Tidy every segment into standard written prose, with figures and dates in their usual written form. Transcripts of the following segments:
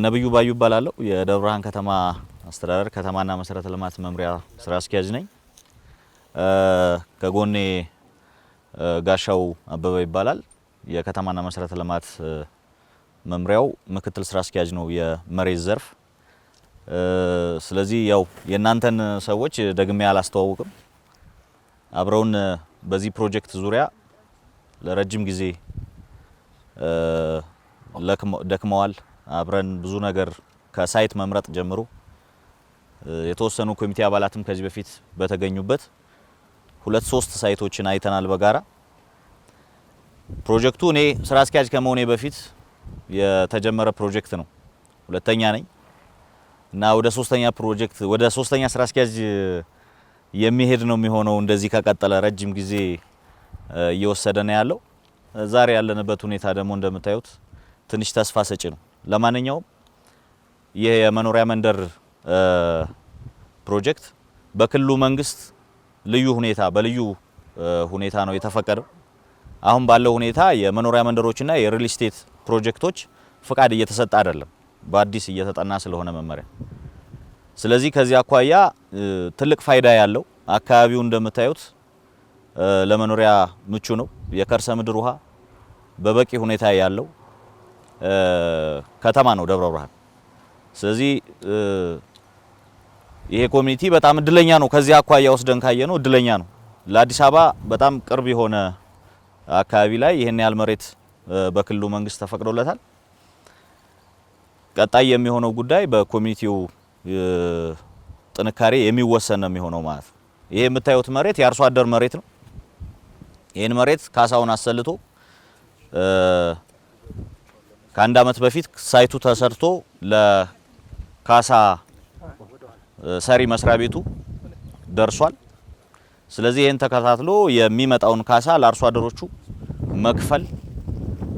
ነብዩ ባዩ ይባላልው የደብረ ብርሃን ከተማ አስተዳደር ከተማና መሰረተ ልማት መምሪያ ስራ አስኪያጅ ነኝ። ከጎኔ ጋሻው አበበ ይባላል የከተማና መሰረተ ልማት መምሪያው ምክትል ስራ አስኪያጅ ነው የመሬት ዘርፍ። ስለዚህ ያው የናንተን ሰዎች ደግሜ አላስተዋውቅም። አብረውን በዚህ ፕሮጀክት ዙሪያ ለረጅም ጊዜ ደክመዋል። አብረን ብዙ ነገር ከሳይት መምረጥ ጀምሮ የተወሰኑ ኮሚቴ አባላትም ከዚህ በፊት በተገኙበት 2-3 ሳይቶችን አይተናል በጋራ። ፕሮጀክቱ እኔ ስራ አስኪያጅ ከመሆኔ በፊት የተጀመረ ፕሮጀክት ነው። ሁለተኛ ነኝ እና ወደ ሶስተኛ ስራ አስኪያጅ የሚሄድ ነው የሚሆነው። እንደዚህ ከቀጠለ ረጅም ጊዜ እየወሰደ ነው ያለው። ዛሬ ያለንበት ሁኔታ ደግሞ እንደምታዩት ትንሽ ተስፋ ሰጪ ነው። ለማንኛውም ይሄ የመኖሪያ መንደር ፕሮጀክት በክልሉ መንግስት በልዩ ሁኔታ ነው የተፈቀደው። አሁን ባለው ሁኔታ የመኖሪያ መንደሮችና የሪል ስቴት ፕሮጀክቶች ፍቃድ እየተሰጠ አይደለም፣ በአዲስ እየተጠና ስለሆነ መመሪያ። ስለዚህ ከዚህ አኳያ ትልቅ ፋይዳ ያለው አካባቢው እንደምታዩት ለመኖሪያ ምቹ ነው። የከርሰ ምድር ውሃ በበቂ ሁኔታ ያለው ከተማ ነው ደብረ ብርሃን። ስለዚህ ይሄ ኮሚኒቲ በጣም እድለኛ ነው። ከዚህ አኳያ ወስደን ካየነው እድለኛ ነው። ለአዲስ አበባ በጣም ቅርብ የሆነ አካባቢ ላይ ይሄን ያህል መሬት በክልሉ መንግስት ተፈቅዶለታል። ቀጣይ የሚሆነው ጉዳይ በኮሚኒቲው ጥንካሬ የሚወሰን ነው የሚሆነው ማለት ነው። ይሄ የምታዩት መሬት የአርሶ አደር መሬት ነው። ይሄን መሬት ካሳውን አሰልቶ ከአንድ አመት በፊት ሳይቱ ተሰርቶ ለካሳ ሰሪ መስሪያ ቤቱ ደርሷል። ስለዚህ ይሄን ተከታትሎ የሚመጣውን ካሳ ለአርሶ አደሮቹ መክፈል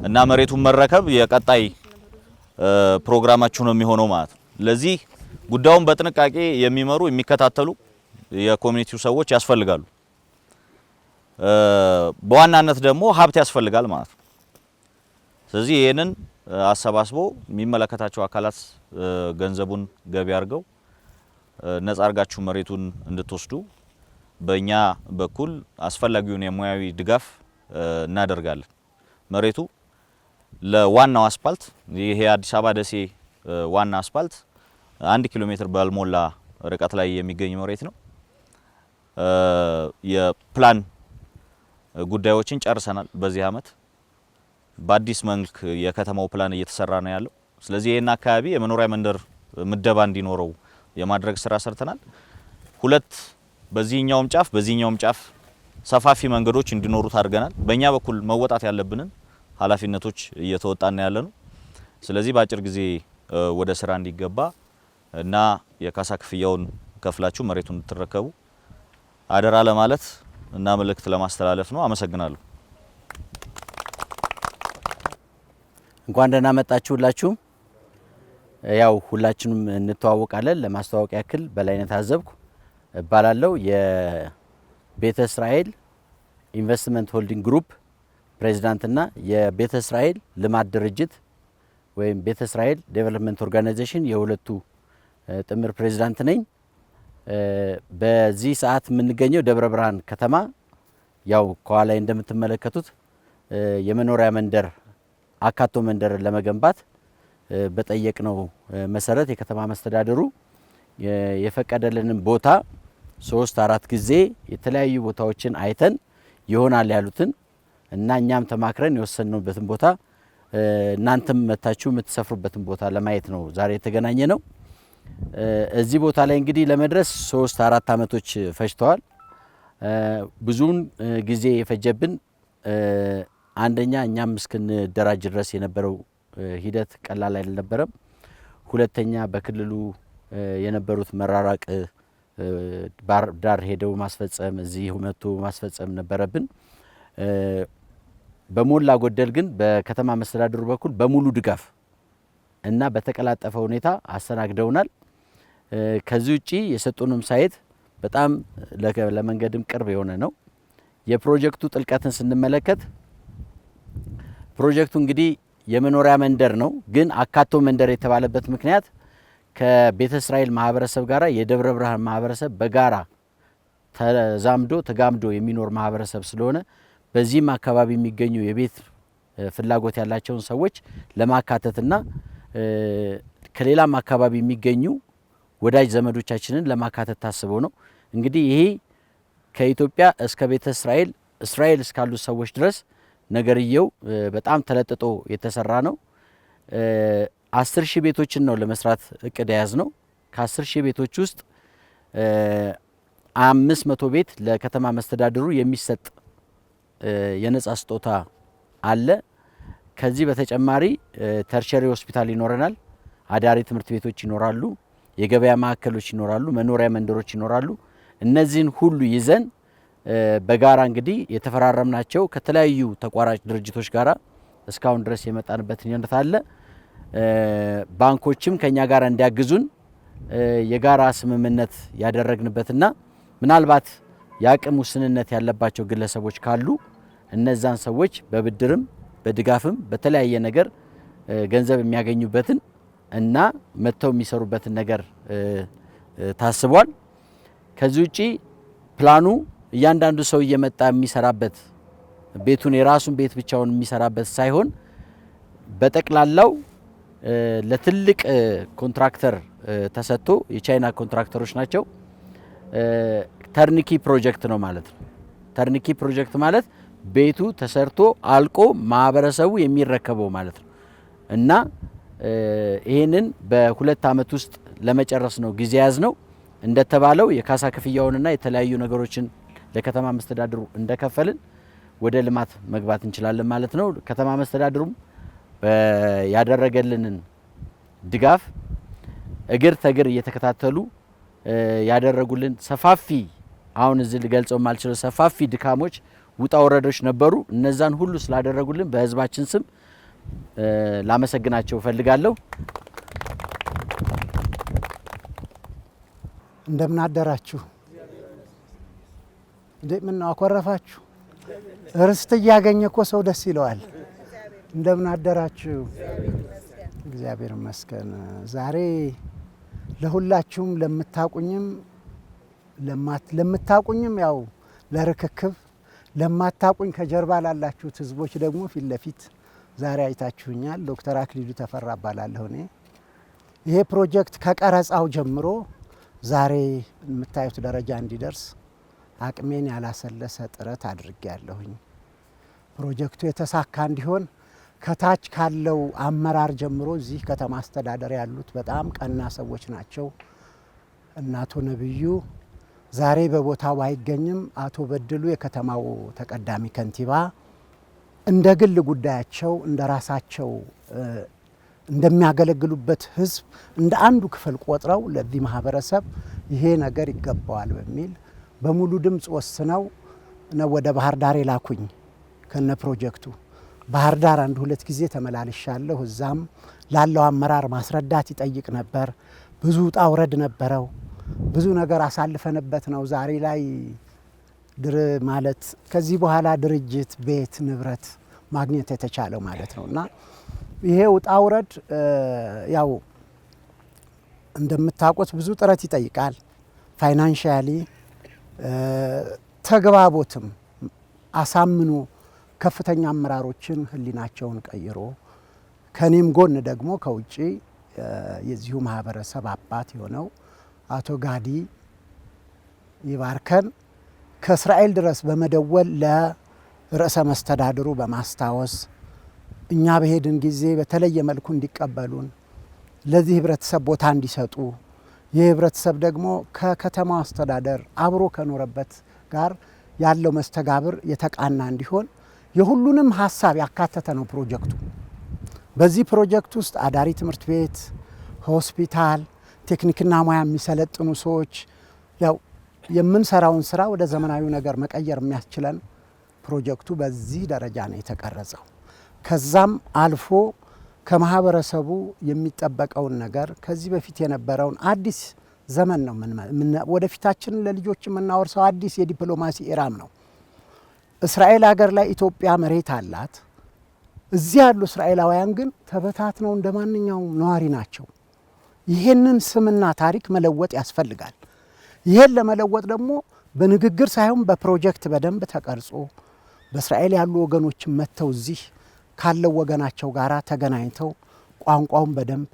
እና መሬቱን መረከብ የቀጣይ ፕሮግራማችሁ ነው የሚሆነው ማለት ነው። ለዚህ ጉዳዩን በጥንቃቄ የሚመሩ የሚከታተሉ የኮሚኒቲው ሰዎች ያስፈልጋሉ። በዋናነት ደግሞ ሀብት ያስፈልጋል ማለት ነው። ስለዚህ ይሄንን አሰባስቦ የሚመለከታቸው አካላት ገንዘቡን ገቢ አድርገው ነጻ አርጋችሁ መሬቱን እንድትወስዱ በእኛ በኩል አስፈላጊውን የሙያዊ ድጋፍ እናደርጋለን። መሬቱ ለዋናው አስፓልት ይሄ አዲስ አበባ ደሴ ዋና አስፓልት 1 ኪሎ ሜትር ባልሞላ ርቀት ላይ የሚገኝ መሬት ነው። የፕላን ጉዳዮችን ጨርሰናል በዚህ አመት። በአዲስ መልክ የከተማው ፕላን እየተሰራ ነው ያለው። ስለዚህ ይሄን አካባቢ የመኖሪያ መንደር ምደባ እንዲኖረው የማድረግ ስራ ሰርተናል። በዚህኛውም ጫፍ ሰፋፊ መንገዶች እንዲኖሩት አድርገናል። በእኛ በኩል መወጣት ያለብንን ኃላፊነቶች እየተወጣን ያለነው። ስለዚህ በአጭር ጊዜ ወደ ስራ እንዲገባ እና የካሳ ክፍያውን ከፍላችሁ መሬቱን እንድትረከቡ አደራ ለማለት እና መልእክት ለማስተላለፍ ነው። አመሰግናለሁ። እንኳን ደህና መጣችሁላችሁ። ያው ሁላችንም እንተዋወቃለን። ለማስተዋወቅ ያክል በላይነህ ታዘብኩ እባላለሁ። የቤተ እስራኤል ኢንቨስትመንት ሆልዲንግ ግሩፕ ፕሬዝዳንትና የቤተ እስራኤል ልማት ድርጅት ወይም ቤተ እስራኤል ዴቨሎፕመንት ኦርጋናይዜሽን የሁለቱ ጥምር ፕሬዝዳንት ነኝ። በዚህ ሰዓት የምንገኘው ደብረ ብርሃን ከተማ ያው ከኋላ እንደምትመለከቱት የመኖሪያ መንደር አካቶ መንደርን ለመገንባት በጠየቅነው መሰረት የከተማ መስተዳድሩ የፈቀደልንን ቦታ 3-4 ጊዜ የተለያዩ ቦታዎችን አይተን ይሆናል ያሉትን እና እኛም ተማክረን የወሰንነውበትን ቦታ እናንተም መታችሁ የምትሰፍሩበትን ቦታ ለማየት ነው ዛሬ የተገናኘ ነው። እዚህ ቦታ ላይ እንግዲህ ለመድረስ 3-4 አመቶች ፈጅተዋል። ብዙውን ጊዜ የፈጀብን አንደኛ እኛም እስክንደራጅ ድረስ የነበረው ሂደት ቀላል አልነበረም። ሁለተኛ በክልሉ የነበሩት መራራቅ ዳር ሄደው ማስፈጸም እዚህ መጥቶ ማስፈጸም ነበረብን። በሞላ ጎደል ግን በከተማ መስተዳድሩ በኩል በሙሉ ድጋፍ እና በተቀላጠፈ ሁኔታ አስተናግደውናል። ከዚህ ውጪ የሰጡንም ሳይት በጣም ለመንገድም ቅርብ የሆነ ነው። የፕሮጀክቱ ጥልቀትን ስንመለከት ፕሮጀክቱ እንግዲህ የመኖሪያ መንደር ነው፣ ግን አካቶ መንደር የተባለበት ምክንያት ከቤተ እስራኤል ማህበረሰብ ጋራ የደብረ ብርሃን ማህበረሰብ በጋራ ተዛምዶ ተጋምዶ የሚኖር ማህበረሰብ ስለሆነ በዚህም አካባቢ የሚገኙ የቤት ፍላጎት ያላቸውን ሰዎች ለማካተትና ከሌላም አካባቢ የሚገኙ ወዳጅ ዘመዶቻችንን ለማካተት ታስበው ነው። እንግዲህ ይሄ ከኢትዮጵያ እስከ ቤተ እስራኤል እስካሉ ሰዎች ድረስ ነገርየው በጣም ተለጥጦ የተሰራ ነው። 10,000 ቤቶችን ነው ለመስራት እቅድ የያዝ ነው። ከ10,000 ቤቶች ውስጥ 500 ቤት ለከተማ መስተዳድሩ የሚሰጥ የነጻ ስጦታ አለ። ከዚህ በተጨማሪ ተርሸሪ ሆስፒታል ይኖረናል፣ አዳሪ ትምህርት ቤቶች ይኖራሉ፣ የገበያ ማዕከሎች ይኖራሉ፣ መኖሪያ መንደሮች ይኖራሉ። እነዚህን ሁሉ ይዘን በጋራ እንግዲህ የተፈራረምናቸው ከተለያዩ ተቋራጭ ድርጅቶች ጋራ እስካሁን ድረስ የመጣንበት ሁኔታ አለ። ባንኮችም ከኛ ጋር እንዲያግዙን የጋራ ስምምነት ያደረግንበትና ምናልባት የአቅም ውስንነት ያለባቸው ግለሰቦች ካሉ እነዛን ሰዎች በብድርም በድጋፍም በተለያየ ነገር ገንዘብ የሚያገኙበትን እና መተው የሚሰሩበትን ነገር ታስቧል። ከዚህ ውጪ ፕላኑ እያንዳንዱ ሰው እየመጣ የሚሰራበት ቤቱን የራሱን ቤት ብቻውን የሚሰራበት ሳይሆን በጠቅላላው ለትልቅ ኮንትራክተር ተሰጥቶ የቻይና ኮንትራክተሮች ናቸው። ተርኒኪ ፕሮጀክት ነው ማለት ነው። ተርኒኪ ፕሮጀክት ማለት ቤቱ ተሰርቶ አልቆ ማህበረሰቡ የሚረከበው ማለት ነው እና ይሄንን በ2 አመት ውስጥ ለመጨረስ ነው ጊዜ ያዝ ነው። እንደተባለው የካሳ ክፍያውንና የተለያዩ ነገሮችን ለከተማ መስተዳድሩ እንደከፈልን ወደ ልማት መግባት እንችላለን ማለት ነው። ከተማ መስተዳድሩም ያደረገልንን ድጋፍ እግር ተግር እየተከታተሉ ያደረጉልን ሰፋፊ አሁን እዚህ ልገልጸው ማልችለው ሰፋፊ ድካሞች ውጣ ወረዶች ነበሩ። እነዛን ሁሉ ስላደረጉልን በህዝባችን ስም ላመሰግናቸው ፈልጋለሁ። እንደምን አደራችሁ? ምን አኮረፋችሁ? ርስት እያገኘ እኮ ሰው ደስ ይለዋል። እንደምን አደራችሁ? እግዚአብሔር ይመስገን። ዛሬ ለሁላችሁም ለምታቁኝም ያው ለርክክብ ለማታቁኝ ከጀርባ ላላችሁት ህዝቦች ደግሞ ፊት ለፊት ዛሬ አይታችሁኛል። ዶክተር አክሊሉ ተፈራ እባላለሁ እኔ። ይሄ ፕሮጀክት ከቀረጻው ጀምሮ ዛሬ የምታዩት ደረጃ እንዲደርስ አቅሜን ያላሰለሰ ጥረት አድርጌያለሁኝ። ፕሮጀክቱ የተሳካ እንዲሆን ከታች ካለው አመራር ጀምሮ እዚህ ከተማ አስተዳደር ያሉት በጣም ቀና ሰዎች ናቸው። አቶ ነብዩ ዛሬ በቦታው ባይገኝም አቶ በድሉ የከተማው ተቀዳሚ ከንቲባ እንደ ግል ጉዳያቸው እንደ ራሳቸው እንደሚያገለግሉበት ህዝብ እንደ አንዱ ክፍል ቆጥረው ለዚህ ማህበረሰብ ይሄ ነገር ይገባዋል በሚል በሙሉ ድምጽ ወስነው ነው ወደ ባህር ዳር የላኩኝ ከነ ፕሮጀክቱ። ባህር ዳር አንድ ሁለት ጊዜ ተመላልሻለሁ። እዛም ላለው አመራር ማስረዳት ይጠይቅ ነበር። ብዙ ውጣ ውረድ ነበረው። ብዙ ነገር አሳልፈንበት ነው ዛሬ ላይ ማለት ከዚህ በኋላ ድርጅት ቤት ንብረት ማግኘት የተቻለው ማለት ነውና ይሄ ውጣ ውረድ ያው እንደምታውቁት ብዙ ጥረት ይጠይቃል። ፋይናንሻሊ ተግባቦትም አሳምኖ ከፍተኛ አመራሮችን ህሊናቸውን ቀይሮ ከኔም ጎን ደግሞ ከውጪ የዚሁ ማህበረሰብ አባት የሆነው አቶ ጋዲ ይባርከን ከእስራኤል ድረስ በመደወል ለርዕሰ መስተዳድሩ በማስታወስ እኛ በሄድን ጊዜ በተለየ መልኩ እንዲቀበሉን ለዚህ ህብረተሰብ ቦታ እንዲሰጡ ይህ ህብረተሰብ ደግሞ ከከተማው አስተዳደር አብሮ ከኖረበት ጋር ያለው መስተጋብር የተቃና እንዲሆን የሁሉንም ሀሳብ ያካተተ ነው ፕሮጀክቱ። በዚህ ፕሮጀክት ውስጥ አዳሪ ትምህርት ቤት፣ ሆስፒታል፣ ቴክኒክና ሙያ የሚሰለጥኑ ሰዎች ያው የምንሰራውን ስራ ወደ ዘመናዊ ነገር መቀየር የሚያስችለን ፕሮጀክቱ በዚህ ደረጃ ነው የተቀረጸው። ከዛም አልፎ ከማህበረሰቡ የሚጠበቀውን ነገር ከዚህ በፊት የነበረውን አዲስ ዘመን ነው ወደፊታችን ለልጆች የምናወርሰው አዲስ የዲፕሎማሲ ኢራም ነው። እስራኤል ሀገር ላይ ኢትዮጵያ መሬት አላት። እዚህ ያሉ እስራኤላውያን ግን ተበታትነው እንደማንኛውም ነዋሪ ናቸው። ይሄንን ስምና ታሪክ መለወጥ ያስፈልጋል። ይሄን ለመለወጥ ደግሞ በንግግር ሳይሆን በፕሮጀክት በደንብ ተቀርጾ በእስራኤል ያሉ ወገኖች መተው እዚህ ካለው ወገናቸው ጋራ ተገናኝተው ቋንቋውን በደንብ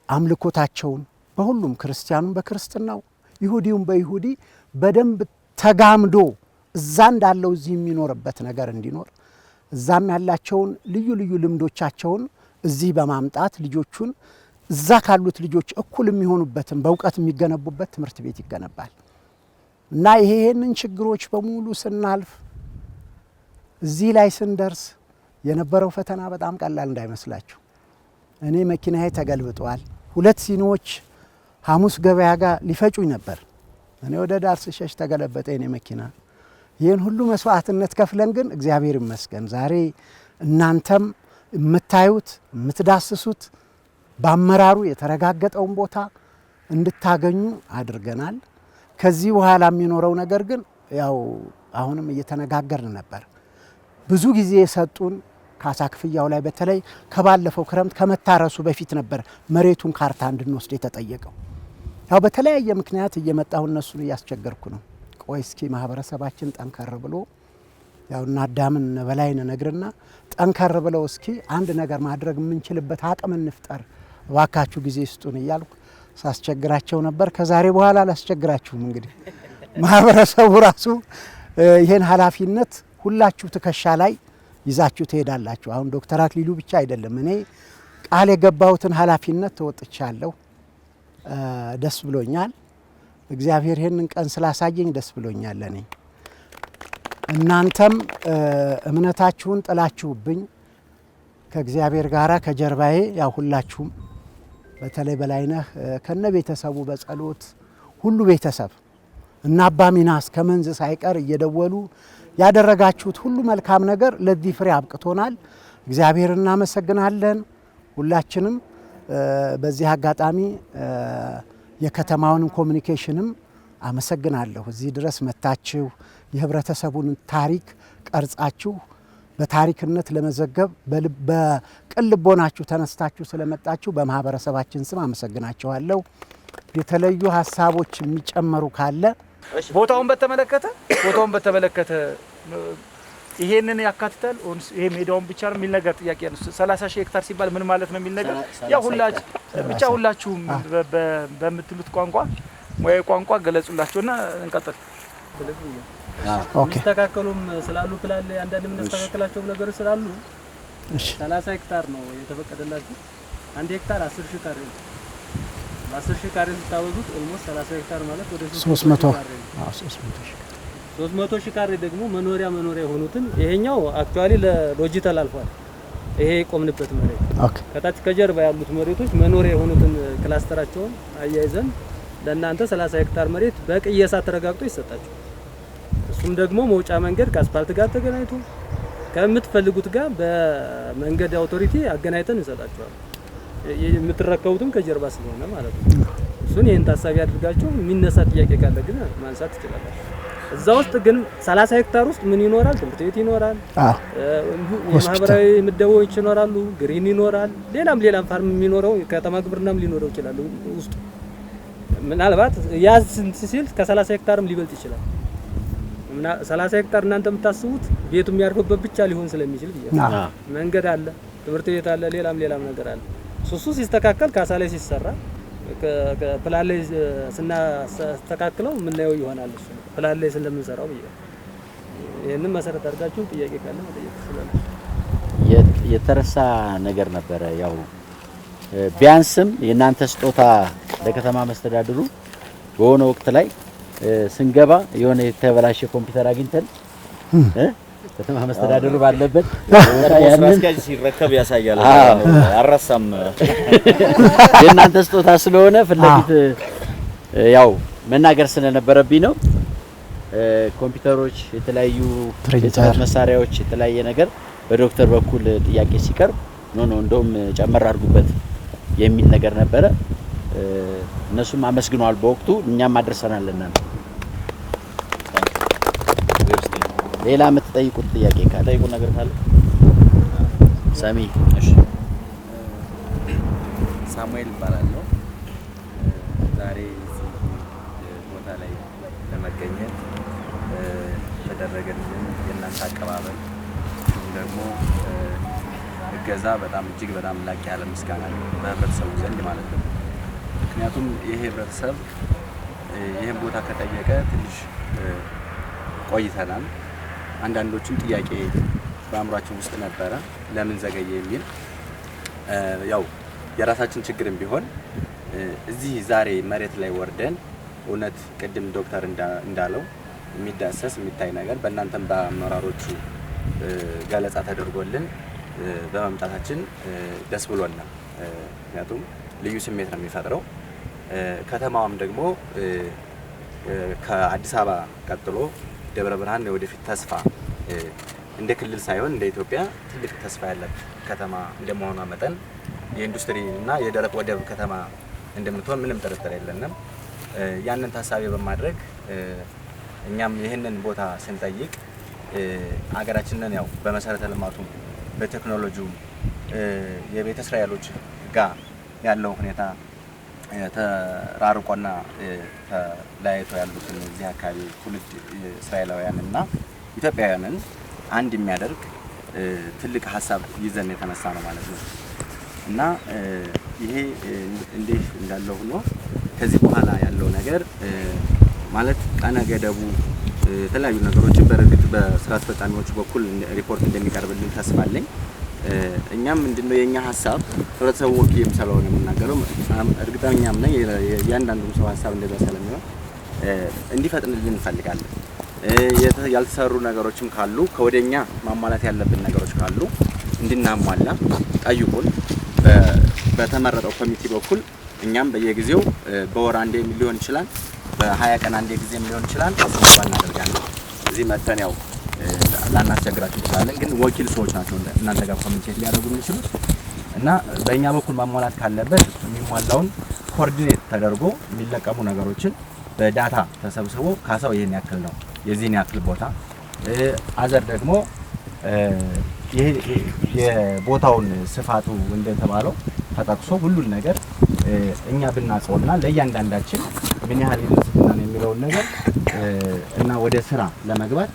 አምልኮታቸውን በሁሉም ክርስቲያኑም በክርስትናው ይሁዲውም በይሁዲ በደንብ ተጋምዶ እዛ እንዳለው እዚህ የሚኖርበት ነገር እንዲኖር እዛም ያላቸውን ልዩ ልዩ ልምዶቻቸውን እዚህ በማምጣት ልጆቹን እዛ ካሉት ልጆች እኩል የሚሆኑበትን በእውቀት የሚገነቡበት ትምህርት ቤት ይገነባል እና ይሄንን ችግሮች በሙሉ ስናልፍ እዚህ ላይ ስንደርስ የነበረው ፈተና በጣም ቀላል እንዳይመስላችሁ። እኔ መኪናዬ ተገልብጧል። 2 ሲኖች ሐሙስ ገበያ ጋር ሊፈጩኝ ነበር። እኔ ወደ ዳር ስሸሽ ተገለበጠ የኔ መኪና። ይህን ሁሉ መስዋዕትነት ከፍለን ግን እግዚአብሔር ይመስገን ዛሬ እናንተም የምታዩት የምትዳስሱት በአመራሩ የተረጋገጠውን ቦታ እንድታገኙ አድርገናል። ከዚህ በኋላ የሚኖረው ነገር ግን ያው አሁንም እየተነጋገርን ነበር። ብዙ ጊዜ የሰጡን ካሳ ክፍያው ላይ በተለይ ከባለፈው ክረምት ከመታረሱ በፊት ነበር መሬቱን ካርታ እንድንወስድ የተጠየቀው። ያው በተለያየ ምክንያት እየመጣሁ እነሱን እያስቸገርኩ ነው። ቆይ እስኪ ማህበረሰባችን ጠንከር ብሎ ያው እናዳምን በላይነ ነግርና ጠንከር ብለው እስኪ አንድ ነገር ማድረግ የምንችልበት አቅም እንፍጠር እባካችሁ ጊዜ ስጡን እያልኩ ሳስቸግራቸው ነበር። ከዛሬ በኋላ አላስቸግራችሁም። እንግዲህ ማህበረሰቡ ራሱ ይሄን ኃላፊነት ሁላችሁ ትከሻ ላይ ይዛችሁ ትሄዳላችሁ። አሁን ዶክተር አክሊሉ ብቻ አይደለም፣ እኔ ቃል የገባሁትን ኃላፊነት ተወጥቻለሁ። ደስ ብሎኛል። እግዚአብሔር ይሄንን ቀን ስላሳየኝ ደስ ብሎኛል ለኔ። እናንተም እምነታችሁን ጥላችሁብኝ ከእግዚአብሔር ጋራ ከጀርባዬ ያው ሁላችሁም በተለይ በላይነህ ከነ ቤተሰቡ በጸሎት ሁሉ ቤተሰብ እና አባ ሚናስ ከመንዝ ሳይቀር እየደወሉ ያደረጋችሁት ሁሉ መልካም ነገር ለዚህ ፍሬ አብቅቶናል። እግዚአብሔር እናመሰግናለን። ሁላችንም በዚህ አጋጣሚ የከተማውንም ኮሚኒኬሽንም አመሰግናለሁ። እዚህ ድረስ መታችሁ የህብረተሰቡን ታሪክ ቀርጻችሁ በታሪክነት ለመዘገብ በቅን ልቦናችሁ ተነስታችሁ ስለመጣችሁ በማህበረሰባችን ስም አመሰግናችኋለሁ። የተለዩ ሀሳቦች የሚጨመሩ ካለ ቦታውን በተመለከተ ይሄንን ያካትታል። ይሄ ሜዳውን ብቻ ነው የሚል ነገር ጥያቄ ነው። 30 ሺህ ሄክታር ሲባል ምን ማለት ነው የሚል ነገር ያው ሁላችሁም በምትሉት ቋንቋ ሙያዊ ቋንቋ ገለጹላችሁና እንቀጥል። ተካከሉም ስላሉ ፕላን አንዳንድ የምናስተካክላቸው ነገሮች ስላሉ 30 ሄክታር ነው የተፈቀደላችሁ። 1 ሄክታር 10 ሺህ ካሬ ነው። 10 ሺህ ካሬ ስታወዙት ኦልሞስት 30 ሄክታር ማለት ወደ 300 ሺህ ካሬ ደግሞ መኖሪያ የሆኑትን ይሄኛው አክቹአሊ ለሎጂ ተላልፏል። ይሄ ቆምንበት መሬት ከታች ከጀርባ ያሉት መሬቶች መኖሪያ የሆኑትን ክላስተራቸውን አያይዘን ለእናንተ 30 ሄክታር መሬት በቅየሳ ተረጋግጦ ይሰጣችሁ። እሱ እሱም ደግሞ መውጫ መንገድ ከአስፓልት ጋር ተገናኝቶ ከምትፈልጉት ጋር በመንገድ አውቶሪቲ አገናኝተን እንሰጣቸዋለን። የምትረከቡትም ከጀርባ ስለሆነ ማለት ነው። እሱን ይሄን ታሳቢ አድርጋችሁ የሚነሳ ጥያቄ ካለ ግን ማንሳት ትችላላችሁ። እዛ ውስጥ ግን 30 ሄክታር ውስጥ ምን ይኖራል? ትምህርት ቤት ይኖራል፣ የማህበራዊ ምደባዎች ይኖራሉ፣ ግሪን ይኖራል፣ ሌላም ፋርም የሚኖረው ከተማ ግብርናም ሊኖረው ይችላል ውስጥ ምናልባት ያዝ ሲል ከ30 ሄክታርም ሊበልጥ ይችላል። 30 ሄክታር እናንተ የምታስቡት ቤቱ የሚያርፍበት ብቻ ሊሆን ስለሚችል መንገድ አለ፣ ትምህርት ቤት አለ፣ ሌላም ነገር አለ። ሱሱ ሲስተካከል ካሳ ላይ ሲሰራ ፕላን ላይ ስናስተካክለው የምናየው ይሆናል። እሱ ፕላን ላይ ስለምንሰራው ብዬ ይሄንን መሰረት አድርጋችሁ ጥያቄ ካለ መጠየቅ ትችላላችሁ። የተረሳ ነገር ነበረ። ያው ቢያንስም የእናንተ ስጦታ ለከተማ መስተዳድሩ በሆነ ወቅት ላይ ስንገባ የሆነ የተበላሸ ኮምፒውተር አግኝተን ከተማ መስተዳድሩ ባለበት ያንን ሲረከብ ያሳያል። አረሳም የእናንተ ስጦታ ስለሆነ ፍለፊት ያው መናገር ስለነበረብኝ ነው። ኮምፒውተሮች፣ የተለያዩ የጽህፈት መሳሪያዎች፣ የተለያየ ነገር በዶክተር በኩል ጥያቄ ሲቀርብ እንደውም ጨመር አድርጉበት የሚል ነገር ነበረ። እነሱም አመስግነዋል በወቅቱ፣ እኛም አድርሰናልና። ሌላ የምትጠይቁት ጥያቄ ካለ ጠይቁ። ነገር ካለ ሳሚ። እሺ፣ ሳሙኤል እባላለሁ። ዛሬ እዚህ ቦታ ላይ ለመገኘት ተደረገልን የእናንተ አቀባበል ደግሞ እገዛ በጣም እጅግ በጣም ላቅ ያለ ምስጋና ነው በህብረተሰቡ ዘንድ ማለት ነው። ምክንያቱም ይሄ ህብረተሰብ ይሄን ቦታ ከጠየቀ ትንሽ ቆይተናል። አንዳንዶቹም ጥያቄ በአእምሯችን ውስጥ ነበረ፣ ለምን ዘገየ የሚል ያው የራሳችን ችግርም ቢሆን እዚህ ዛሬ መሬት ላይ ወርደን እውነት ቅድም ዶክተር እንዳለው የሚዳሰስ የሚታይ ነገር በእናንተም በአመራሮቹ ገለጻ ተደርጎልን በመምጣታችን ደስ ብሎናል። ምክንያቱም ልዩ ስሜት ነው የሚፈጥረው። ከተማዋም ደግሞ ከአዲስ አበባ ቀጥሎ ደብረ ብርሃን የወደፊት ተስፋ እንደ ክልል ሳይሆን እንደ ኢትዮጵያ ትልቅ ተስፋ ያላት ከተማ እንደመሆኗ መጠን የኢንዱስትሪ እና የደረቅ ወደብ ከተማ እንደምትሆን ምንም ጥርጥር የለንም። ያንን ታሳቢ በማድረግ እኛም ይህንን ቦታ ስንጠይቅ ሀገራችንን ያው በመሰረተ ልማቱ በቴክኖሎጂው የቤተ እስራኤሎች ጋር ያለው ሁኔታ ተራርቆና ተለያይቶ ያሉትን እዚህ አካባቢ ትውልድ እስራኤላውያንና ኢትዮጵያውያንን አንድ የሚያደርግ ትልቅ ሀሳብ ይዘን የተነሳ ነው ማለት ነው እና ይሄ እንዴት እንዳለው ሆኖ ከዚህ በኋላ ያለው ነገር ማለት ቀነ ገደቡ የተለያዩ ነገሮችን በርግጥ በስራ አስፈጻሚዎች በኩል ሪፖርት እንደሚቀርብልን ተስፋ አለኝ። እኛም ምንድነው የኛ ሀሳብ ህብረተሰቡ ወኪም ስለሆነ የምናገረው እርግጠኛም ነኝ ያንዳንዱም ሰው ሀሳብ እንደዛ ስለሚሆን እንዲፈጥንልን እንፈልጋለን። ያልተሰሩ ነገሮችም ካሉ ከወደኛ ማሟላት ያለብን ነገሮች ካሉ እንድናሟላ ጠይቁን። በተመረጠው ኮሚቴ በኩል እኛም በየጊዜው በወር አንዴ ሊሆን ይችላል፣ በ20 ቀን አንዴ ጊዜም ሊሆን ይችላል ስብሰባ እናደርጋለን። እዚህ መተን ያው ላናስቸግራችሁ እንችላለን፣ ግን ወኪል ሰዎች ናቸው እናንተ ጋር ኮሚኒኬት ሊያደርጉ የሚችሉት እና በእኛ በኩል ማሟላት ካለበት የሚሟላውን ኮኦርዲኔት ተደርጎ የሚለቀሙ ነገሮችን በዳታ ተሰብስቦ ካሳው ይሄን ያክል ነው የዚህን ያክል ቦታ አዘር ደግሞ ይሄ የቦታውን ስፋቱ እንደተባለው ተጠቅሶ ሁሉን ነገር እኛ ብናጸውና ለእያንዳንዳችን ምን ያህል ይመስልናል የሚለውን ነገር እና ወደ ስራ ለመግባት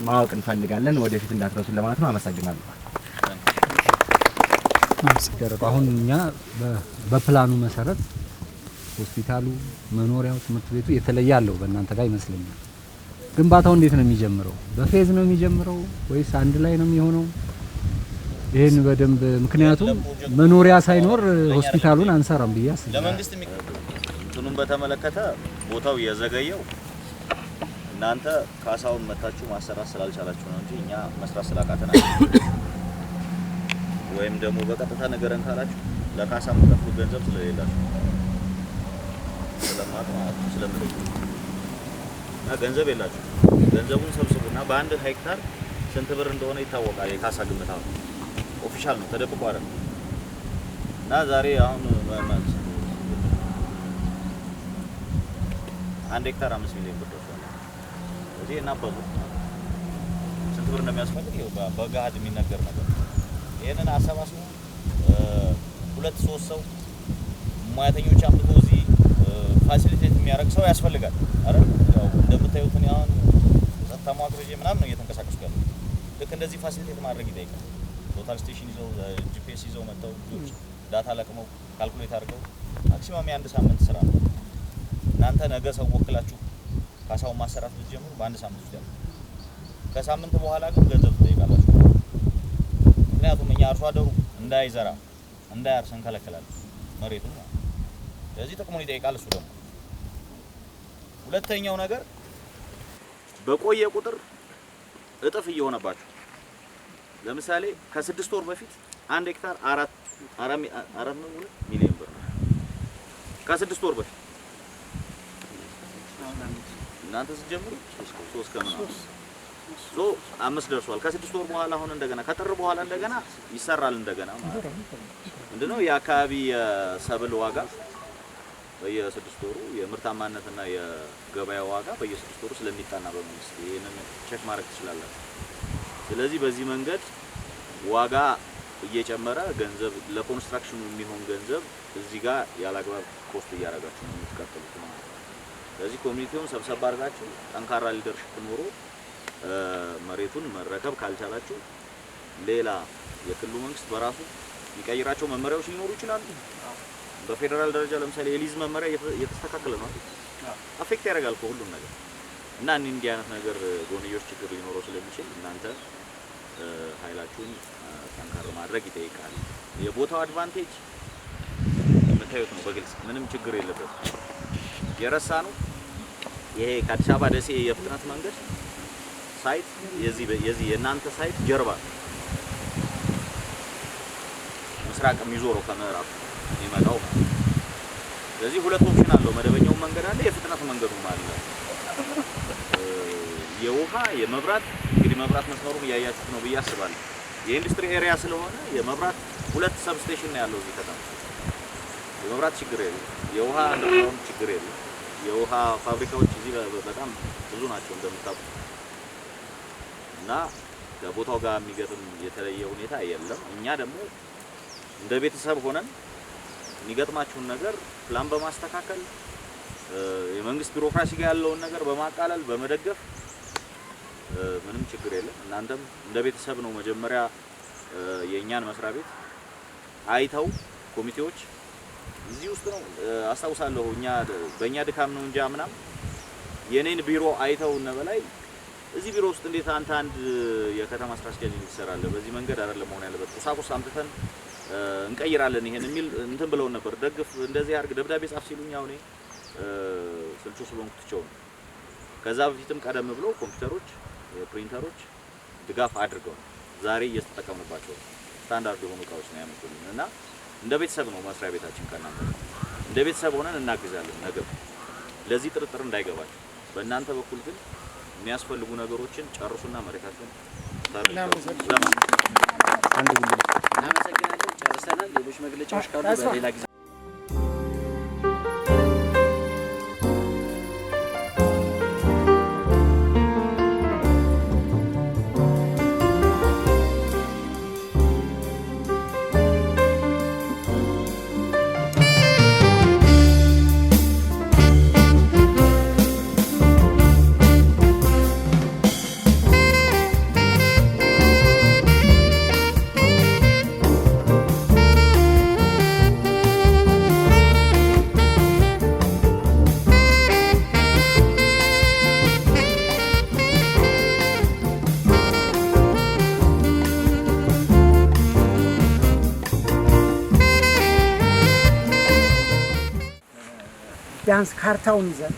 ማወቅ እንፈልጋለን። ወደፊት እንዳትረሱ ለማለት ነው። አመሰግናለሁ። አሁን እኛ በፕላኑ መሰረት ሆስፒታሉ፣ መኖሪያው፣ ትምህርት ቤቱ የተለየ አለው በእናንተ ጋር ይመስለኛል። ግንባታው እንዴት ነው የሚጀምረው? በፌዝ ነው የሚጀምረው ወይስ አንድ ላይ ነው የሚሆነው? ይሄን በደንብ ምክንያቱም መኖሪያ ሳይኖር ሆስፒታሉን አንሰራም ብዬ አስባለሁ። ለመንግስት እንትኑን በተመለከተ ቦታው የዘገየው እናንተ ካሳውን መታችሁ ማሰራት ስላልቻላችሁ ነው እንጂ እኛ መስራት ስላቃተና ወይም ደግሞ በቀጥታ ነገረን ካላችሁ ለካሳ የምትከፍሉ ገንዘብ ስለሌላችሁ ስለማጥማት ስለምን ገንዘብ የላችሁ ገንዘቡን ሰብስቡና በአንድ ሄክታር ስንት ብር እንደሆነ ይታወቃል። የካሳ ግምት አሁን ኦፊሻል ነው ተደብቆ አይደለም። እና ዛሬ አሁን አንድ ሄክታር 5 ሚሊዮን ብር ደርሷል። እዚህ እና ስንት ብር እንደሚያስፈልግ በገሃድ የሚነገር ነገር። ይሄንን አሰባስቦ 2-3 ሰው ሙያተኞች አምጥቶ እዚህ ፋሲሊቴት የሚያደርግ ሰው ያስፈልጋል አይደል? ያው እንደምታዩት ነው አሁን ጸጥታ መዋቅር ምናምን ነው እየተንቀሳቀሱ ያለው። ልክ እንደዚህ ፋሲሊቴት ማድረግ ይጠይቃል። ቶታል ስቴሽን ይዘው ጂፒኤስ ይዘው መጥተው ልጆች ዳታ ለቅመው ካልኩሌት አድርገው ማክሲማም የ1 ሳምንት ስራ ነው። እናንተ ነገ ሰው ወክላችሁ ካሳውን ማሰራት ብትጀምሩ በ1 ሳምንት ውስጥ ያለው። ከሳምንት በኋላ ግን ገንዘብ ትጠይቃላችሁ። ምክንያቱም እኛ አርሶ አደሩ እንዳይዘራ እንዳያርስ እንከለከላለን መሬቱን ማለት። ስለዚህ ጥቅሙን ይጠይቃል እሱ ደግሞ። ሁለተኛው ነገር በቆየ ቁጥር እጥፍ እየሆነባችሁ ለምሳሌ ከ6 ወር በፊት 1 ሄክታር 4 ሚሊዮን ብር ነው። ከ6 ወር በፊት እናንተ ስትጀምሩ 3 ከምናምን 5 ደርሷል። ከ6 ወር በኋላ አሁን እንደገና ከጥር በኋላ እንደገና ይሰራል እንደገና ማለት ነው። ምንድነው የአካባቢ የሰብል ዋጋ በየ6 ወሩ የምርታማነትና የገበያ ዋጋ በየ6 ወሩ ስለሚጣና በመንግስት ይሄንን ቼክ ማድረግ ትችላላችሁ። ስለዚህ በዚህ መንገድ ዋጋ እየጨመረ ገንዘብ ለኮንስትራክሽኑ የሚሆን ገንዘብ እዚህ ጋር ያላግባብ ኮስት እያደረጋችሁ ነው የምትቀጥሉት ማለት ነው። ስለዚህ ኮሚኒቲውን ሰብሰብ አድርጋችሁ ጠንካራ ሊደርሽፕ ኖሮ መሬቱን መረከብ ካልቻላችሁ ሌላ የክልሉ መንግስት በራሱ የሚቀይራቸው መመሪያዎች ሊኖሩ ይችላሉ። በፌደራል ደረጃ ለምሳሌ የሊዝ መመሪያ እየተስተካከለ ነው አይደል? አፌክት ያደርጋል ሁሉም ነገር እና እንዲህ አይነት ነገር ጎንዮሽ ችግር ሊኖረው ስለሚችል እናንተ ኃይላችሁን ጠንካራ ማድረግ ይጠይቃል። የቦታው አድቫንቴጅ የምታዩት ነው በግልጽ ምንም ችግር የለበትም። የረሳ ነው ይሄ ከአዲስ አበባ ደሴ የፍጥነት መንገድ ሳይት የዚህ የእናንተ ሳይት ጀርባ ምስራቅ የሚዞረው ከምዕራብ የሚመጣው። ስለዚህ ሁለት ኦፕሽን አለው። መደበኛው መንገድ አለ፣ የፍጥነት መንገዱም አለ። የውሃ የመብራት እንግዲህ መብራት መስመሩን እያያችሁት ነው ብዬ አስባለሁ። የኢንዱስትሪ ኤሪያ ስለሆነ የመብራት 2 ሰብስቴሽን ነው ያለው እዚህ ከተማ። የመብራት ችግር የለም፣ የውሃ እንደውም ችግር የለም። የውሃ ፋብሪካዎች እዚህ በጣም ብዙ ናቸው እንደምታውቁት እና ከቦታው ጋር የሚገጥም የተለየ ሁኔታ የለም። እኛ ደግሞ እንደ ቤተሰብ ሆነን የሚገጥማችሁን ነገር ፕላን በማስተካከል የመንግስት ቢሮክራሲ ጋር ያለውን ነገር በማቃለል በመደገፍ ምንም ችግር የለም። እናንተም እንደ ቤተሰብ ነው መጀመሪያ የኛን መስሪያ ቤት አይተው ኮሚቴዎች እዚህ ውስጥ ነው አስታውሳለሁ። በእኛ ድካም ነው እንጂ አምናም የኔን ቢሮ አይተው እነ በላይ እዚህ ቢሮ ውስጥ እንዴት አንተ አንድ የከተማ ስራ አስኪያጅ ትሰራለህ? በዚህ መንገድ አይደለም መሆን ያለበት፣ ቁሳቁስ አምጥተን እንቀይራለን ይሄን የሚል እንትን ብለው ነበር። ደግፍ እንደዚህ አድርግ ደብዳቤ ጻፍ ሲሉኝ አሁን ስልቹ ስለሆንኩ ትቼው ነው። ከዛ በፊትም ቀደም ብለው ኮምፒውተሮች ፕሪንተሮች ድጋፍ አድርገው ዛሬ እየተጠቀምንባቸው ስታንዳርድ የሆኑ እቃዎች ነው ያመጡልን እና እንደ ቤተሰብ ነው መስሪያ ቤታችን ከእናንተ እንደ ቤተሰብ ሆነን እናግዛለን። ነገር ለዚህ ጥርጥር እንዳይገባችሁ። በእናንተ በኩል ግን የሚያስፈልጉ ነገሮችን ጨርሱና መሬታችሁን እናመሰግናለን። ጨርሰናል። ሌሎች መግለጫዎች ካሉ በሌላ ጊዜ ቢያንስ ካርታውን ይዘን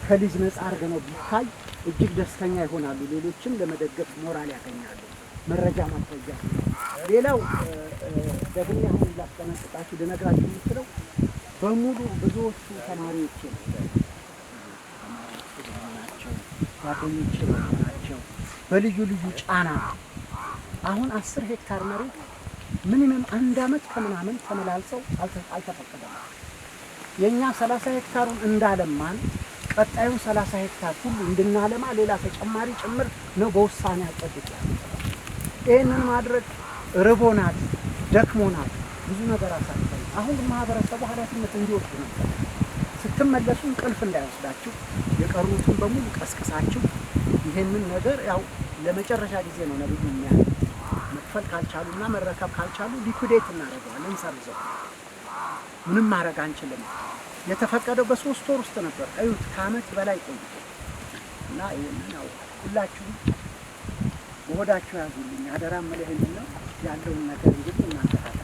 ከሊዝ ነጻ አድርገነው ቢታይ እጅግ ደስተኛ ይሆናሉ። ሌሎችም ለመደገፍ ሞራል ያገኛሉ። መረጃ ማስረጃ። ሌላው ደግሞ አሁን ላስጠነቅቃችሁ ልነግራችሁ የምችለው በሙሉ ብዙዎቹ ተማሪዎች ናቸው። ጓደኞቼ ናቸው። በልዩ ልዩ ጫና አሁን 10 ሄክታር መሬት ምንም 1 አመት ከምናምን ተመላልሰው አልተፈቀደም። የኛ 30 ሄክታሩን እንዳለማን ቀጣዩን 30 ሄክታር ሁሉ እንድናለማ ሌላ ተጨማሪ ጭምር ነው በውሳኔ አጸድቀናል። ይህንን ማድረግ ርቦናል፣ ደክሞናል፣ ብዙ ነገር አሳልፈናል። አሁን ማህበረሰቡ ኃላፊነት እንዲወስድ ነው። ስትመለሱ እንቅልፍ እንዳይወስዳችሁ የቀሩትን በሙሉ ቀስቅሳችሁ ይህንን ነገር ያው ለመጨረሻ ጊዜ ነው ነብዩ የሚያዩት። መክፈል ካልቻሉና መረከብ ካልቻሉ ሊኩዴት እናደርገዋለን፣ እንሰርዘው። ምንም ማድረግ አንችልም። የተፈቀደው በ3 ወር ውስጥ ነበር። እዩት፣ ከአመት በላይ ቆይቶ እና ይህንን ያው ሁላችሁም በሆዳችሁ ያዙልኝ አደራ መልህን ነው ያለውን ነገር እንግዲህ እናንተታተሉ።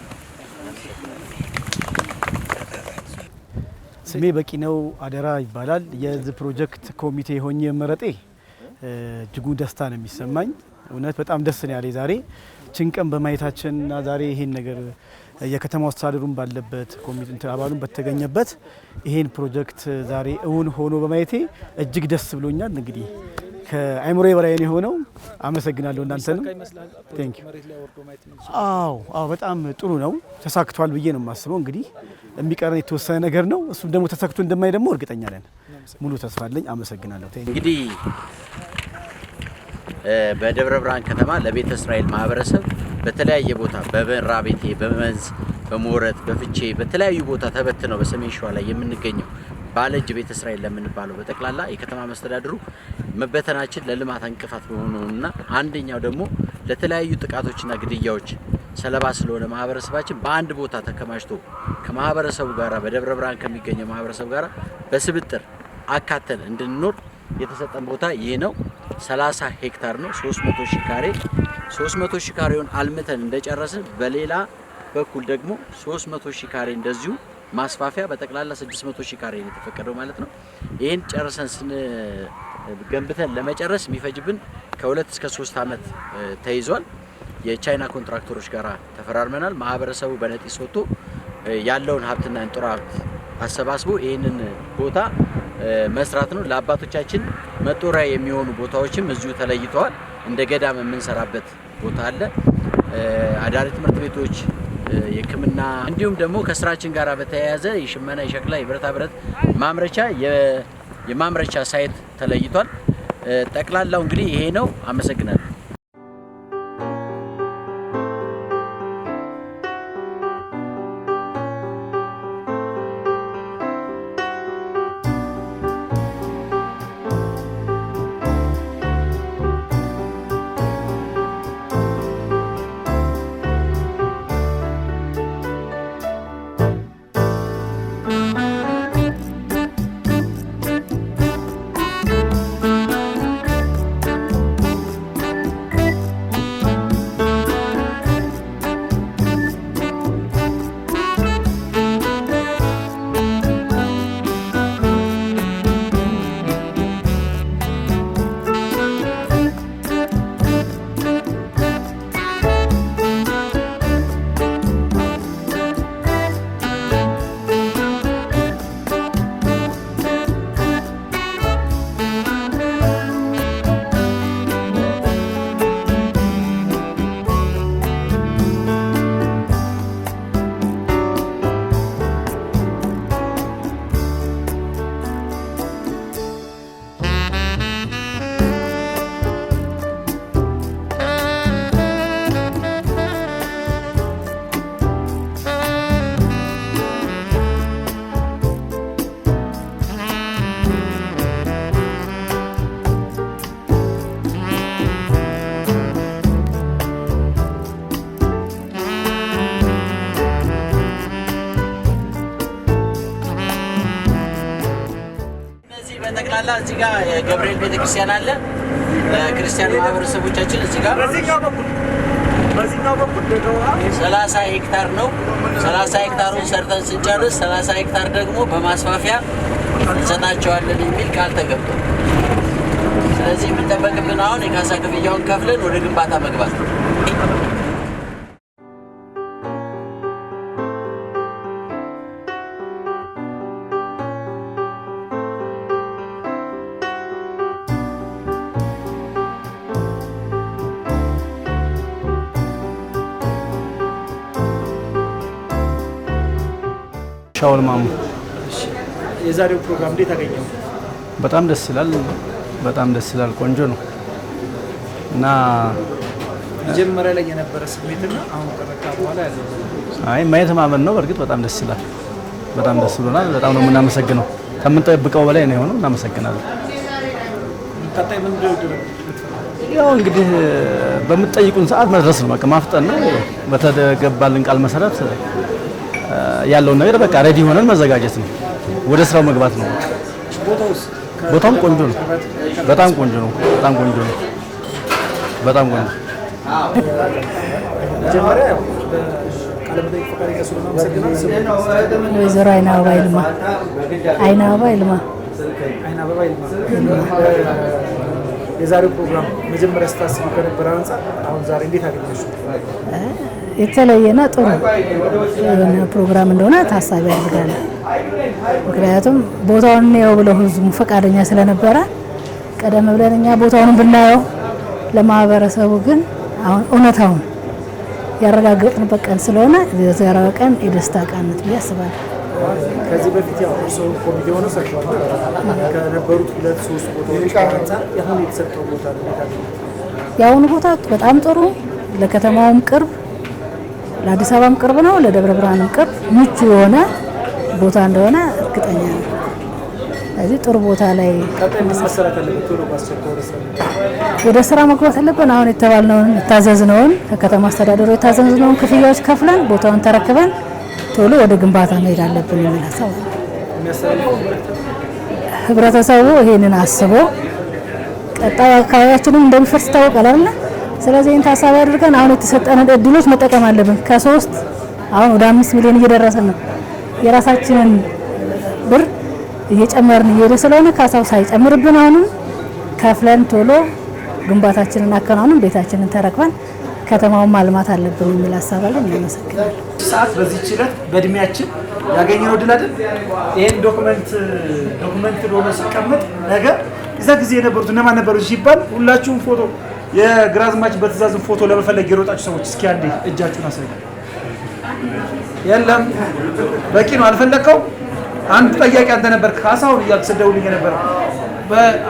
ስሜ በቂነው አደራ ይባላል። የዚህ ፕሮጀክት ኮሚቴ ሆኜ መረጤ እጅጉን ደስታ ነው የሚሰማኝ። እውነት በጣም ደስ ነው ያለኝ ዛሬ ጭንቀን በማየታችንና ዛሬ ይሄን ነገር የከተማ አስተዳደሩን ባለበት ኮሚቴ አባሉን በተገኘበት ይሄን ፕሮጀክት ዛሬ እውን ሆኖ በማየቴ እጅግ ደስ ብሎኛል። እንግዲህ ከአይምሮዬ በላይ ነው የሆነው። አመሰግናለሁ እናንተንም። ቴንክ ዩ። አዎ በጣም ጥሩ ነው፣ ተሳክቷል ብዬ ነው የማስበው። እንግዲህ የሚቀረን የተወሰነ ነገር ነው። እሱም ደግሞ ተሳክቶ እንደማይ ደግሞ እርግጠኛ ነን። ሙሉ ተስፋ አለኝ። አመሰግናለሁ። እንግዲህ በደብረ ብርሃን ከተማ ለቤተ እስራኤል ማህበረሰብ በተለያየ ቦታ በበራ ቤቴ፣ በመንዝ፣ በሞረት፣ በፍቼ በተለያዩ ቦታ ተበትነው በሰሜን ሸዋ ላይ የምንገኘው ባለእጅ ቤተ እስራኤል ለምንባለው በጠቅላላ የከተማ መስተዳድሩ መበተናችን ለልማት እንቅፋት በመሆኑና አንደኛው ደግሞ ለተለያዩ ጥቃቶችና ግድያዎች ሰለባ ስለሆነ ማህበረሰባችን በአንድ ቦታ ተከማችቶ ከማህበረሰቡ ጋራ በደብረ ብርሃን ከሚገኘው ማህበረሰብ ጋራ በስብጥር አካተን እንድንኖር የተሰጠን ቦታ ይህ ነው። 30 ሄክታር ነው፣ 300 ሺህ ካሬ። 300 ሺህ ካሬውን አልምተን እንደጨረስን በሌላ በኩል ደግሞ 300 ሺህ ካሬ እንደዚሁ ማስፋፊያ በጠቅላላ 600 ሺህ ካሬ ነው የተፈቀደው ማለት ነው። ይሄን ጨርሰን ገንብተን ለመጨረስ የሚፈጅብን ከ2 እስከ 3 አመት ተይዟል። የቻይና ኮንትራክተሮች ጋራ ተፈራርመናል። ማህበረሰቡ በነጢስ ወጥቶ ያለውን ሀብትና እንጥራ ሀብት አሰባስቦ ይህንን ቦታ መስራት ነው። ለአባቶቻችን መጦሪያ የሚሆኑ ቦታዎችም እዚሁ ተለይተዋል። እንደ ገዳም የምንሰራበት ቦታ አለ። አዳሪ ትምህርት ቤቶች፣ የሕክምና እንዲሁም ደግሞ ከስራችን ጋር በተያያዘ የሽመና፣ የሸክላ፣ የብረታ ብረት ማምረቻ የማምረቻ ሳይት ተለይቷል። ጠቅላላው እንግዲህ ይሄ ነው። አመሰግናለሁ። በጠቅላላ እዚህ ጋር የገብርኤል ቤተክርስቲያን አለ። ለክርስቲያን ማህበረሰቦቻችን እዚህ ጋር በዚህኛው በኩል ደግሞ 30 ሄክታር ነው። 30 ሄክታሩን ሰርተን ስንጨርስ 30 ሄክታር ደግሞ በማስፋፊያ እንሰጣቸዋለን የሚል ቃል ተገብቷል። ስለዚህ የምንጠበቅብን አሁን የካሳ ክፍያውን ከፍለን ወደ ግንባታ መግባት ነው። ሻውል ማሙ። የዛሬው ፕሮግራም እንዴት አገኘው? በጣም ደስ ይላል። በጣም ደስ ይላል። ቆንጆ ነው እና መጀመሪያ ላይ የነበረ ስሜትና አሁን ከበቃ በኋላ ያለው አይ ማየት ማመን ነው። በእርግጥ በጣም ደስ ይላል። በጣም ደስ ብሎናል። በጣም ነው የምናመሰግነው። ከምንጠብቀው በላይ ነው የሆነው። እናመሰግናለን። ቀጣይ ምን እንደው ያው እንግዲህ በምትጠይቁን ሰዓት መድረስ ነው። በቃ ማፍጠን ነው። በተገባልን ቃል መሰረት ያለውን ነገር በቃ ሬዲ ሆነን መዘጋጀት ነው። ወደ ስራው መግባት ነው። ቦታውም ቆንጆ ነው። በጣም ቆንጆ ነው። በጣም ቆንጆ ነው። በጣም ቆንጆ መጀመሪያ ያው ቃለ መጠይቅ ፈቃደኛ ስለሆነ አመሰግናለሁ። ወይዘሮ አይና አበባ ይልማ። አይና አበባ ይልማ። አይና አበባ ይልማ። የዛሬው ፕሮግራም መጀመሪያ ስታስቡ ከነበረ አንፃር አሁን ዛሬ እንዴት አገኘሽ? የተለየና ጥሩ የሆነ ፕሮግራም እንደሆነ ታሳቢ አድርጋለሁ። ምክንያቱም ቦታውን ነው ብለው ህዝቡ ፈቃደኛ ስለነበረ ቀደም ብለን እኛ ቦታውን ብናየው ለማህበረሰቡ ግን አሁን እውነታውን ያረጋገጥንበት ቀን ስለሆነ የዛሬው ቀን የደስታ ቀን ነው ብዬ አስባለሁ። ከዚህ በፊት ያው እርስዎ ኮሚቴ ሆነው ሰርተዋል። ከነበሩት 2-3 ቦታዎች አንፃር አሁን የተሰጠው ቦታ ነው ታዲያ? የአሁኑ ቦታ በጣም ጥሩ፣ ለከተማውም ቅርብ፣ ለአዲስ አበባም ቅርብ ነው፣ ለደብረ ብርሃንም ቅርብ ምቹ የሆነ ቦታ እንደሆነ እርግጠኛ ነኝ። ስለዚህ ጥሩ ቦታ ላይ ወደ ስራ መግባት አለብን። አሁን የተባልነውን የታዘዝነውን ከከተማ አስተዳደሩ የታዘዝነውን ክፍያዎች ከፍለን ቦታውን ተረክበን ቶሎ ወደ ግንባታ መሄድ አለብን የሚል ሀሳብ አለ። ህብረተሰቡ ይሄንን አስቦ ቀጣይ አካባቢያችንን እንደሚፈርስ ይታወቃል አይደል? ስለዚህ ይህን ታሳቢ አድርገን አሁን የተሰጠንን እድሎች መጠቀም አለብን። ከ3 አሁን ወደ 5 ሚሊዮን እየደረሰን ነው። የራሳችንን ብር እየጨመርን እየሄደ ስለሆነ ካሳው ሳይጨምርብን አሁንም ከፍለን ቶሎ ግንባታችንን አከናውነን ቤታችንን ተረክበን ከተማውን ማልማት አለብን የሚል ሀሳብ አለ። እናመሰግናለን። ሰዓት በዚህ ችለት በእድሜያችን ያገኘነው ድል አይደል? ይሄን ዶክመንት ሆኖ ሲቀመጥ ነገር እዛ ጊዜ የነበሩት እነማን ነበሩ ሲባል ሁላችሁም ፎቶ የግራዝማች በትእዛዝን ፎቶ ለመፈለግ የሮጣችሁ ሰዎች እስኪ አንዴ እጃችሁን አሳዩ። የለም በቂ ነው። አልፈለከው? አንድ ጥያቄ አንተ ነበር ካሳሁን እያልክ ሰደውልኝ ነበር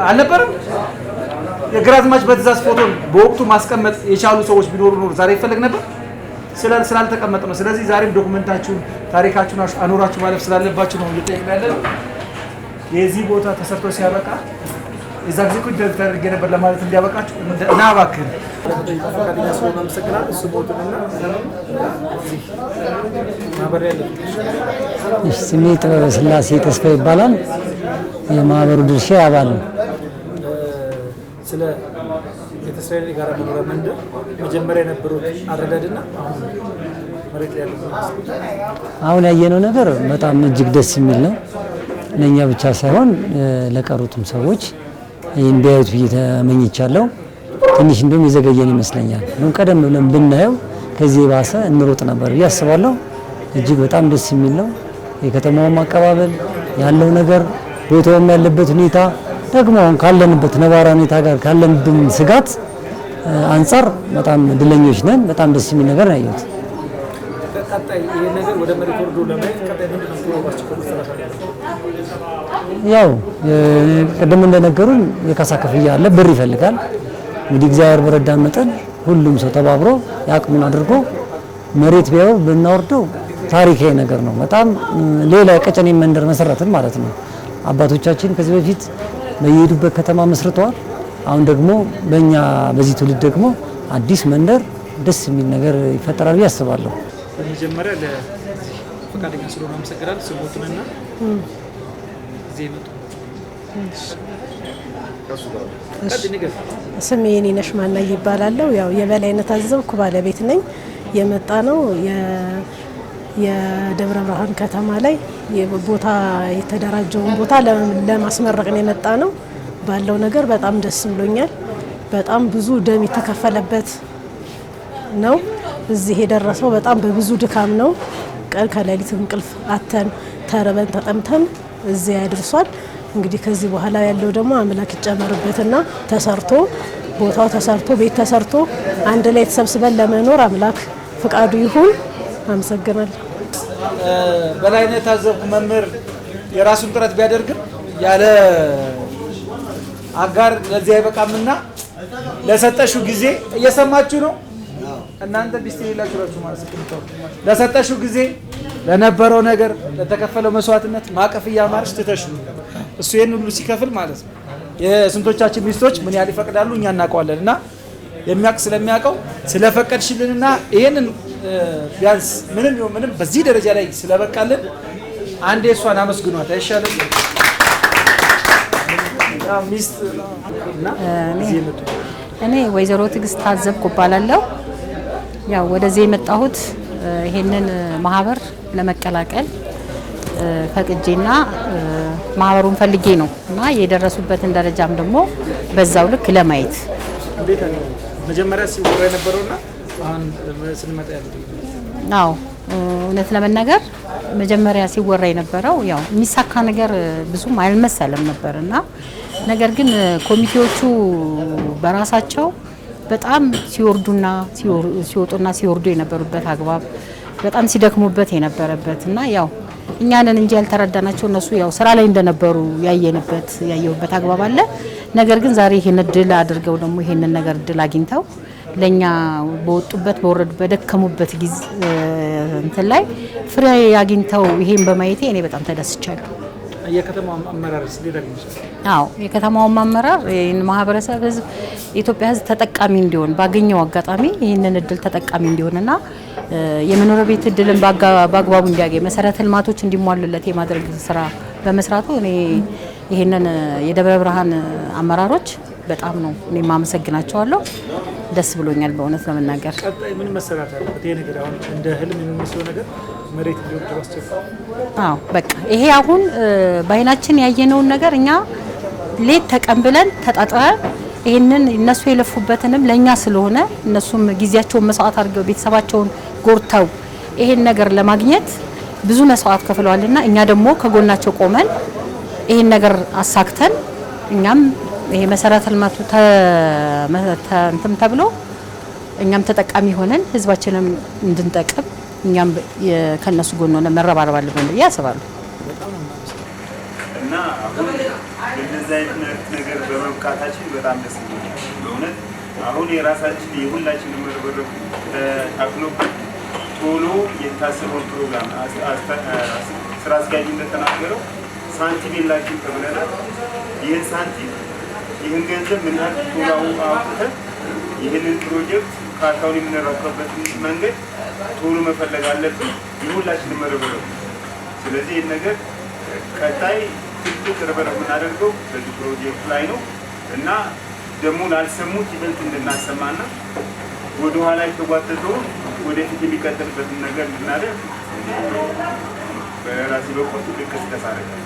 አልነበረም? የግራዝማች በትእዛዝ ፎቶ በወቅቱ ማስቀመጥ የቻሉ ሰዎች ቢኖሩ ኖሮ ዛሬ ይፈለግ ነበር። ስላልተቀመጠ ነው። ስለዚህ ዛሬም ዶክመንታችሁን ታሪካችሁን አኖራችሁ ማለፍ ስላለባችሁ ነው እየጠየቅን ያለን። የዚህ ቦታ ተሰርቶ ሲያበቃ የዛ ጊዜ ቁጭ ተደርጌ ነበር ለማለት እንዲያበቃችሁ እና እባክህ ፈቃደኛ ስለሆነ አመሰግናለሁ። ስሞቱንና ማህበሪያ ያለ ስሜ ጥበበ ስላሴ ተስፋ ይባላል። የማህበሩ ድርሻ አባል ነው። ስለ ቤተእስራኤል የጋራ መኖሪያ መንደር መጀመሪያ የነበሩት አረዳድና መሬት ላይ ያለው አሁን ያየነው ነገር በጣም እጅግ ደስ የሚል ነው። ለእኛ ብቻ ሳይሆን ለቀሩትም ሰዎች ይህን ቢያዩት ብዬ ተመኝቻለሁ። ትንሽ እንደውም የዘገየን ይመስለኛል። ቀደም ብለን ብናየው ከዚህ የባሰ እንሮጥ ነበር ብዬ አስባለሁ። እጅግ በጣም ደስ የሚል ነው። የከተማውም አቀባበል ያለው ነገር ቦታውም ያለበት ሁኔታ ደግሞ አሁን ካለንበት ነባራዊ ሁኔታ ጋር ካለንብን ስጋት አንጻር በጣም እድለኞች ነን። በጣም ደስ የሚል ነገር ነው ያየሁት። ቀጣይ ይሄ ነገር ወደ መሬት ወርዶ ለማየት ቀጣይ ምንድን ነው ፕሮግራማችሁ? ያው ቅድም እንደነገሩን የካሳ ክፍያ አለ፣ ብር ይፈልጋል። እንግዲህ እግዚአብሔር በረዳን መጠን ሁሉም ሰው ተባብሮ ያቅሙን አድርጎ መሬት ቢያው ብናወርደው ታሪካዊ ነገር ነው። በጣም ሌላ የቀጨኔ መንደር መሰረትን ማለት ነው። አባቶቻችን ከዚህ በፊት በየሄዱበት ከተማ መስርተዋል። አሁን ደግሞ በእኛ በዚህ ትውልድ ደግሞ አዲስ መንደር ደስ የሚል ነገር ይፈጠራል ብዬ አስባለሁ። በመጀመሪያ ለፈቃደኛ ስለሆነ አመሰግናለሁ። ስሞቱንና እዚህ የመጡ ስሜ የኔነሽ ማናይ ይባላለሁ። ያው የበላይነት አዘብኩ ባለቤት ነኝ። የመጣ ነው የደብረ ብርሃን ከተማ ላይ ቦታ የተደራጀውን ቦታ ለማስመረቅ ነው የመጣ ነው። ባለው ነገር በጣም ደስ ብሎኛል። በጣም ብዙ ደም የተከፈለበት ነው። እዚህ የደረሰው በጣም በብዙ ድካም ነው። ቀን ከሌሊት እንቅልፍ አተን ተርበን ተጠምተን እዚህ ያድርሷል። እንግዲህ ከዚህ በኋላ ያለው ደግሞ አምላክ ይጨመርበትና ተሰርቶ ቦታው ተሰርቶ ቤት ተሰርቶ አንድ ላይ ተሰብስበን ለመኖር አምላክ ፍቃዱ ይሁን። አመሰግናለሁ። በላይነህ የታዘብኩ መምህር የራሱን ጥረት ቢያደርግም ያለ አጋር ለዚህ አይበቃምና ለሰጠሽው ጊዜ እየሰማችሁ ነው እናንተ ቢስቲ ሌላችሁ ማለት ነው። ለሰጠሽው ጊዜ ለነበረው ነገር ለተከፈለው መስዋዕትነት ማቀፍ ያማርሽ ትተሽ እሱ ይሄን ሁሉ ሲከፍል ማለት ነው። የስንቶቻችን ሚስቶች ምን ያህል ይፈቅዳሉ እኛ እናውቀዋለንና የሚያውቅ ስለሚያውቀው ስለፈቀድሽልንና ይሄንን ቢያንስ ምንም ይሁን ምንም በዚህ ደረጃ ላይ ስለበቃልን አንዴ እሷን አመስግኗት አይሻልም? ሚስት እና እኔ ወይዘሮ ትግስት ታዘብኩ እባላለሁ። ያው ወደዚህ የመጣሁት ይሄንን ማህበር ለመቀላቀል ፈቅጄና ማህበሩን ፈልጌ ነው እና የደረሱበትን ደረጃም ደግሞ በዛው ልክ ለማየት እንዴት ነው መጀመሪያ ሲወራ የነበረውና አሁን ስንመጣ ያለው እውነት ለመናገር መጀመሪያ ሲወራ የነበረው ያው የሚሳካ ነገር ብዙም አልመሰለም ነበርና ነገር ግን ኮሚቴዎቹ በራሳቸው በጣም ሲወርዱና ሲወርዱ የነበሩበት አግባብ በጣም ሲደክሙበት የነበረበትና ያው እኛንን እንጂ ያልተረዳናቸው እነሱ ያው ስራ ላይ እንደነበሩ ያየሁበት አግባብ አለ። ነገር ግን ዛሬ ይሄን እድል አድርገው ደግሞ ይሄንን ነገር እድል አግኝተው ለኛ በወጡበት በወረዱ በደከሙበት ጊዜ እንትን ላይ ፍሬ አግኝተው ይሄን በማየቴ እኔ በጣም ተደስቻለሁ። የከተማው አመራር የከተማው አመራር ይሄን ማህበረሰብ ህዝብ የኢትዮጵያ ህዝብ ተጠቃሚ እንዲሆን ባገኘው አጋጣሚ ይሄንን እድል ተጠቃሚ እንዲሆንና የመኖሪያ ቤት እድልን በአግባቡ እንዲያገኝ መሰረተ ልማቶች እንዲሟሉለት የማድረግ ስራ በመስራቱ እኔ ይሄንን የደብረ ብርሃን አመራሮች በጣም ነው እኔ ማመሰግናቸዋለሁ። ደስ ብሎኛል በእውነት ለመናገር። ቀጣይ ምን መሰራት አለበት? ይሄ ነገር አሁን እንደ ህልም የሚመስለው ነገር መሬት ሊወርድ አስቸኳይ በቃ ይሄ አሁን በአይናችን ያየነውን ነገር እኛ ሌት ተቀብለን ተጣጥረን ይሄንን እነሱ የለፉበትንም ለኛ ስለሆነ እነሱም ጊዜያቸውን መስዋዕት አድርገው ቤተሰባቸውን ጎርተው ይሄን ነገር ለማግኘት ብዙ መስዋዕት ከፍለዋልና እኛ ደግሞ ከጎናቸው ቆመን ይሄን ነገር አሳክተን እኛም ይሄ መሰረተ ልማቱ እንትን ተብሎ እኛም ተጠቃሚ ሆነን ህዝባችንም እንድንጠቅም እኛም ከነሱ ጎን ሆነን መረባረብ አለብን ብዬ አስባለሁ። እና አሁን እንደዚህ አይነት ነገር በመብቃታችን በጣም ደስ ይላል። በእውነት አሁን የራሳችን የሁላችንም ርብርብ ታክሎበት ቶሎ የታሰበው ፕሮግራም ስራ አስኪያጁ እንደተናገረው ሳንቲም የላችሁም ተብለናል። ይህን ሳንቲም ይህን ገንዘብ ምን ያህል ቶሎ አውጥተን ይህንን ፕሮጀክት ካርታውን የምንረከብበት መንገድ ቶሎ መፈለግ አለብን፣ የሁላችንም ርብርብ። ስለዚህ ይህን ነገር ቀጣይ ትልቅ ርብርብ የምናደርገው በዚህ ፕሮጀክት ላይ ነው እና ደግሞ ላልሰሙት ይበልጥ እንድናሰማና ወደ ኋላ የተጓተተውን ወደፊት የሚቀጥልበትን ነገር እንድናደርግ በራሴ በኩል ትልቅ ቅስቀሳ አደርጋለሁ።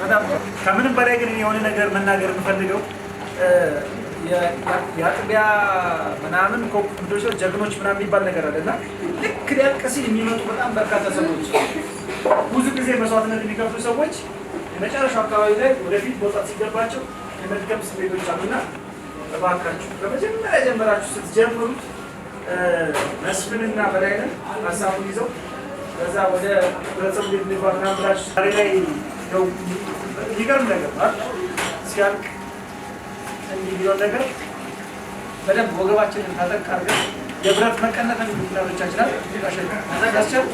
በጣም ከምንም በላይ ግን የሆነ ነገር መናገር የምፈልገው የአጥቢያ ምናምን ኮምፒውተሮች ጀግኖች ምናምን የሚባል ነገር አለና ልክ ሊያልቅ ሲል የሚመጡ በጣም በርካታ ሰዎች ብዙ ጊዜ መስዋዕትነት የሚከፍሉ ሰዎች የመጨረሻው አካባቢ ላይ ወደፊት መውጣት ሲገባቸው የመድከም ስሜቶች አሉና እባካችሁ ከመጀመሪያ ጀምራችሁ ስትጀምሩት መስፍንና በላይነህ ሀሳቡን ይዘው ከዛ ወደ ህብረተሰቡ ሊባና ብላችሁ ዛሬ ላይ ነው ይገርም ነገር ማለት ሲያልቅ እንዲህ ቢሆን ነገር በደንብ ወገባችንን ታጠቅ አድርገን የብረት መቀነትን ምክንያቶቻችናል ተዘጋጅተን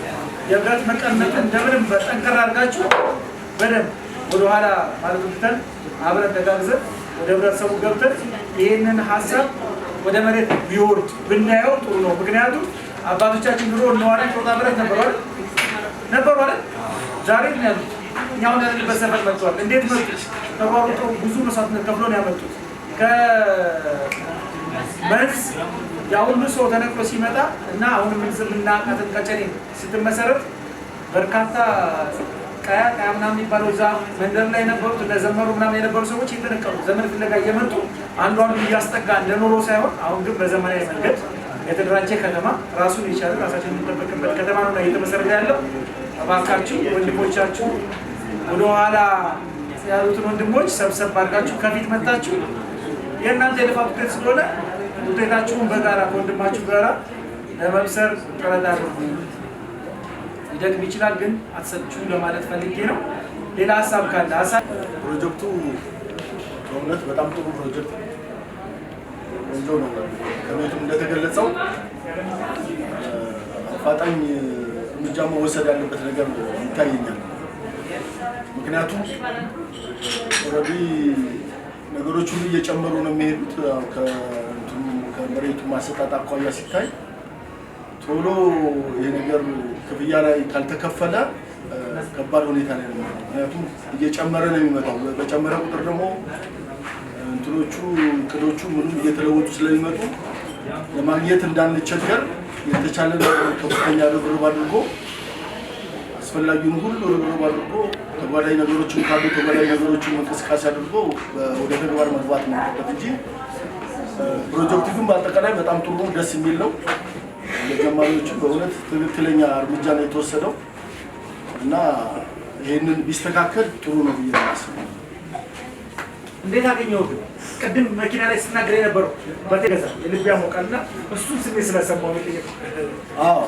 የብረት መቀነትን እንደምንም በጠንከር አድርጋችሁ በደንብ ወደኋላ ማለት ትተን አብረን ተጋግዘን ወደ ህብረተሰቡ ገብተን ይህንን ሀሳብ ወደ መሬት ቢወርድ ብናየው ጥሩ ነው። ምክንያቱም አባቶቻችን ድሮ ነዋሪ ጦጣ ብረት ነበሩ አይደል? ዛሬ ምን ያሉት እኛውን ያለንበት ሰፈር መጥተዋል። እንዴት መጡ? ተሯሩጠው ብዙ መስዋዕትነት ከፍሎ ነው ያመጡት። ከመንዝ ያሁሉ ሰው ተነቅሎ ሲመጣ እና አሁን የምናውቃትን ቀጨኔ ስትመሰረት በርካታ ቀያ ምናምን የሚባለው እዛ መንደር ላይ የነበሩት ለዘመሩ ምናምን የነበሩ ሰዎች የተነቀሉ ዘመን ፍለጋ እየመጡ አንዱ እያስጠጋ እንደኖሮ ሳይሆን አሁን ግን በዘመናዊ መንገድ የተደራጀ ከተማ ራሱን የቻለ ራሳችን የምንጠበቅበት ከተማ ነው እየተመሰረተ ያለው። እባካችሁ ወንድሞቻችሁ ወደኋላ ያሉትን ወንድሞች ሰብሰብ አድርጋችሁ ከፊት መታችሁ የእናንተ የልፋት ውጤት ስለሆነ ውጤታችሁን በጋራ ከወንድማችሁ ጋራ ለመብሰር ጥረት አድርጉ። ሊደክም ይችላል፣ ግን አትሰልቹ ለማለት ፈልጌ ነው። ሌላ ሀሳብ ካለ ሀሳብ ፕሮጀክቱ በእውነት በጣም ጥሩ ፕሮጀክት ነው። ቆንጆ ነው። ከቤቱም እንደተገለጸው አፋጣኝ እርምጃ መወሰድ ያለበት ነገር ይታየኛል። ምክንያቱም ኦልሬዲ ነገሮች ሁሉ እየጨመሩ ነው የሚሄዱት። ከመሬቱ ማሰጣጥ አኳያ ሲታይ ቶሎ ይሄ ነገር ክፍያ ላይ ካልተከፈለ ከባድ ሁኔታ ላይ ነው። ምክንያቱም እየጨመረ ነው የሚመጣው። በጨመረ ቁጥር ደግሞ እንትኖቹ እቅዶቹ ምንም እየተለወጡ ስለሚመጡ ለማግኘት እንዳንቸገር የተቻለ ከፍተኛ ርብርብ አድርጎ አስፈላጊውን ሁሉ ርብርብ አድርጎ ተጓዳኝ ነገሮችን ካሉ ተጓዳኝ ነገሮችን እንቅስቃሴ አድርጎ ወደ ተግባር መግባት ነው እንጂ ፕሮጀክቱ ግን በአጠቃላይ በጣም ጥሩ ነው፣ ደስ የሚል ነው። ለጀማሪዎቹ በእውነት ትክክለኛ እርምጃ ነው የተወሰደው እና ይሄንን ቢስተካከል ጥሩ ነው ብዬ አስባለሁ። እንዴት አገኘው? ቅድም መኪና ላይ ስናገር የነበረው በተገዛ የልብ ያሞቃልና እሱን ስሜት ስለሰማው ነው ጠየቅ። አዎ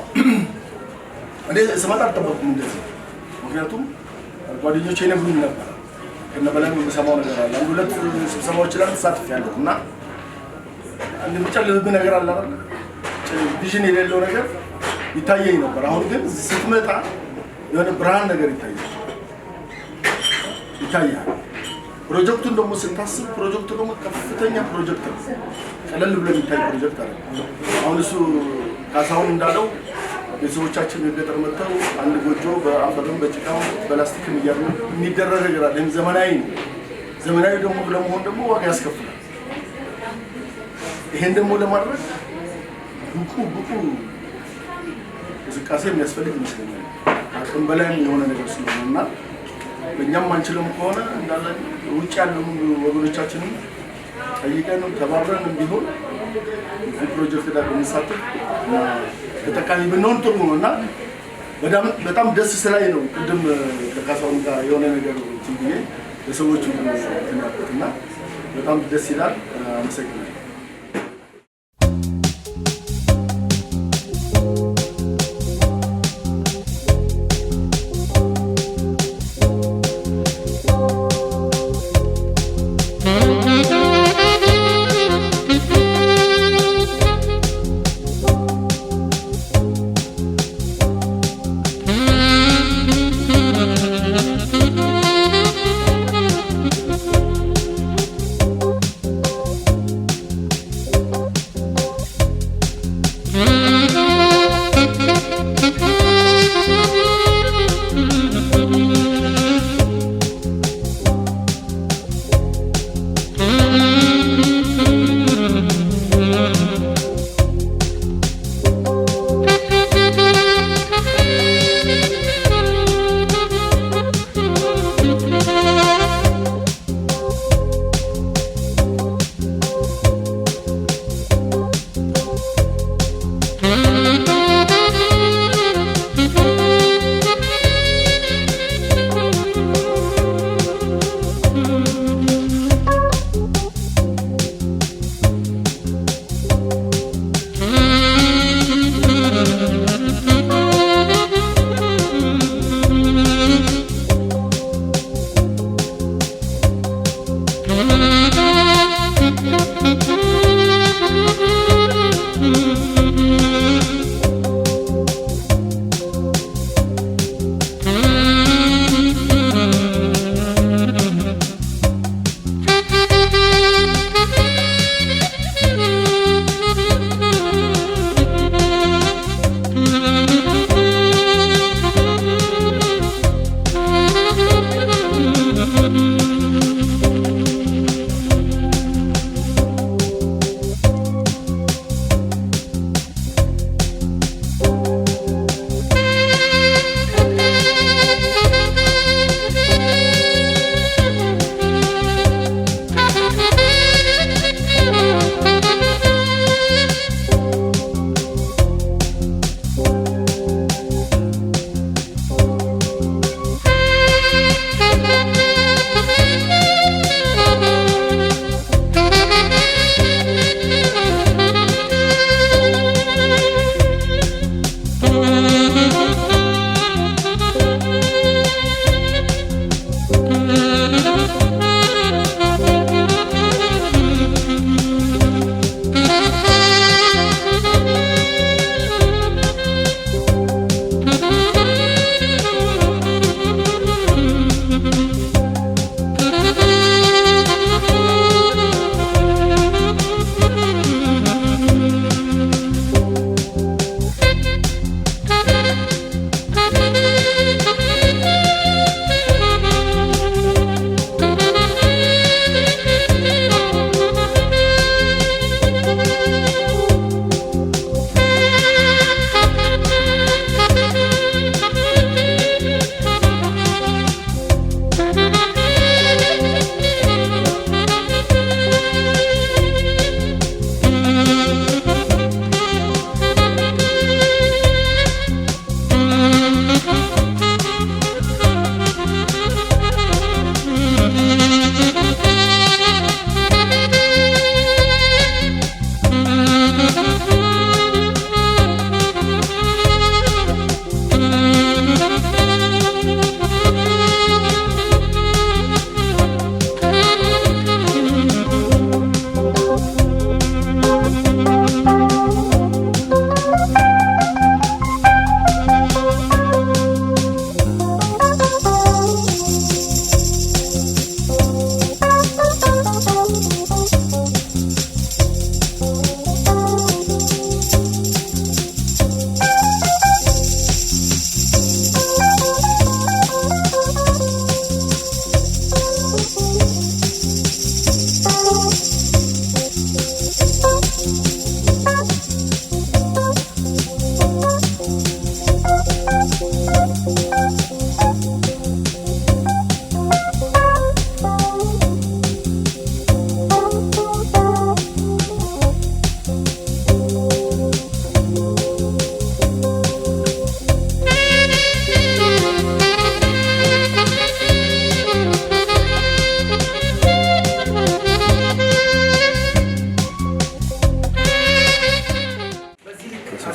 እኔ ስመጣ አልጠበቅኩም እንደዚህ። ምክንያቱም ጓደኞቼ ይነግሩኝ ነበር ከነ በላይ የምሰማው ነገር አለ። አንድ ሁለት ስብሰባዎች ላይ ተሳትፌያለሁ እና እንደምጨልብህ ነገር አለ አይደል? ቪዥን የሌለው ነገር ይታየኝ ነበር። አሁን ግን ስትመጣ የሆነ ብርሃን ነገር ይታያል። ፕሮጀክቱን ደግሞ ስታስብ ፕሮጀክቱ ደግሞ ከፍተኛ ፕሮጀክት ነው። ቀለል ብሎ የሚታይ ፕሮጀክት አለ። አሁን እሱ ካሳሁን እንዳለው ቤተሰቦቻችን ገጠር መጥተው አንድ ጎጆ በአፈርም በጭቃም በላስቲክም እያሉ የሚደረግ ነገር አለ። ዘመናዊ ነው። ዘመናዊ ደግሞ ለመሆን ደግሞ ዋጋ ያስከፍላል። ይሄን ደግሞ ለማድረግ ብቁ እንቅስቃሴ የሚያስፈልግ ይመስለኛል። አቅም በላይም የሆነ ነገር ስለሆነ እና በእኛም አንችልም ከሆነ እንዳለ ውጭ ያሉ ወገኖቻችንም ጠይቀን ተባብረን ቢሆን እዚህ ፕሮጀክት ላይ ብንሳተፍ ተጠቃሚ ብንሆን ጥሩ ነው እና በጣም ደስ ስላይ ነው። ቅድም ከካሳሁን ጋር የሆነ ነገር ብዬ ለሰዎቹ እና በጣም ደስ ይላል። አመሰግናለሁ።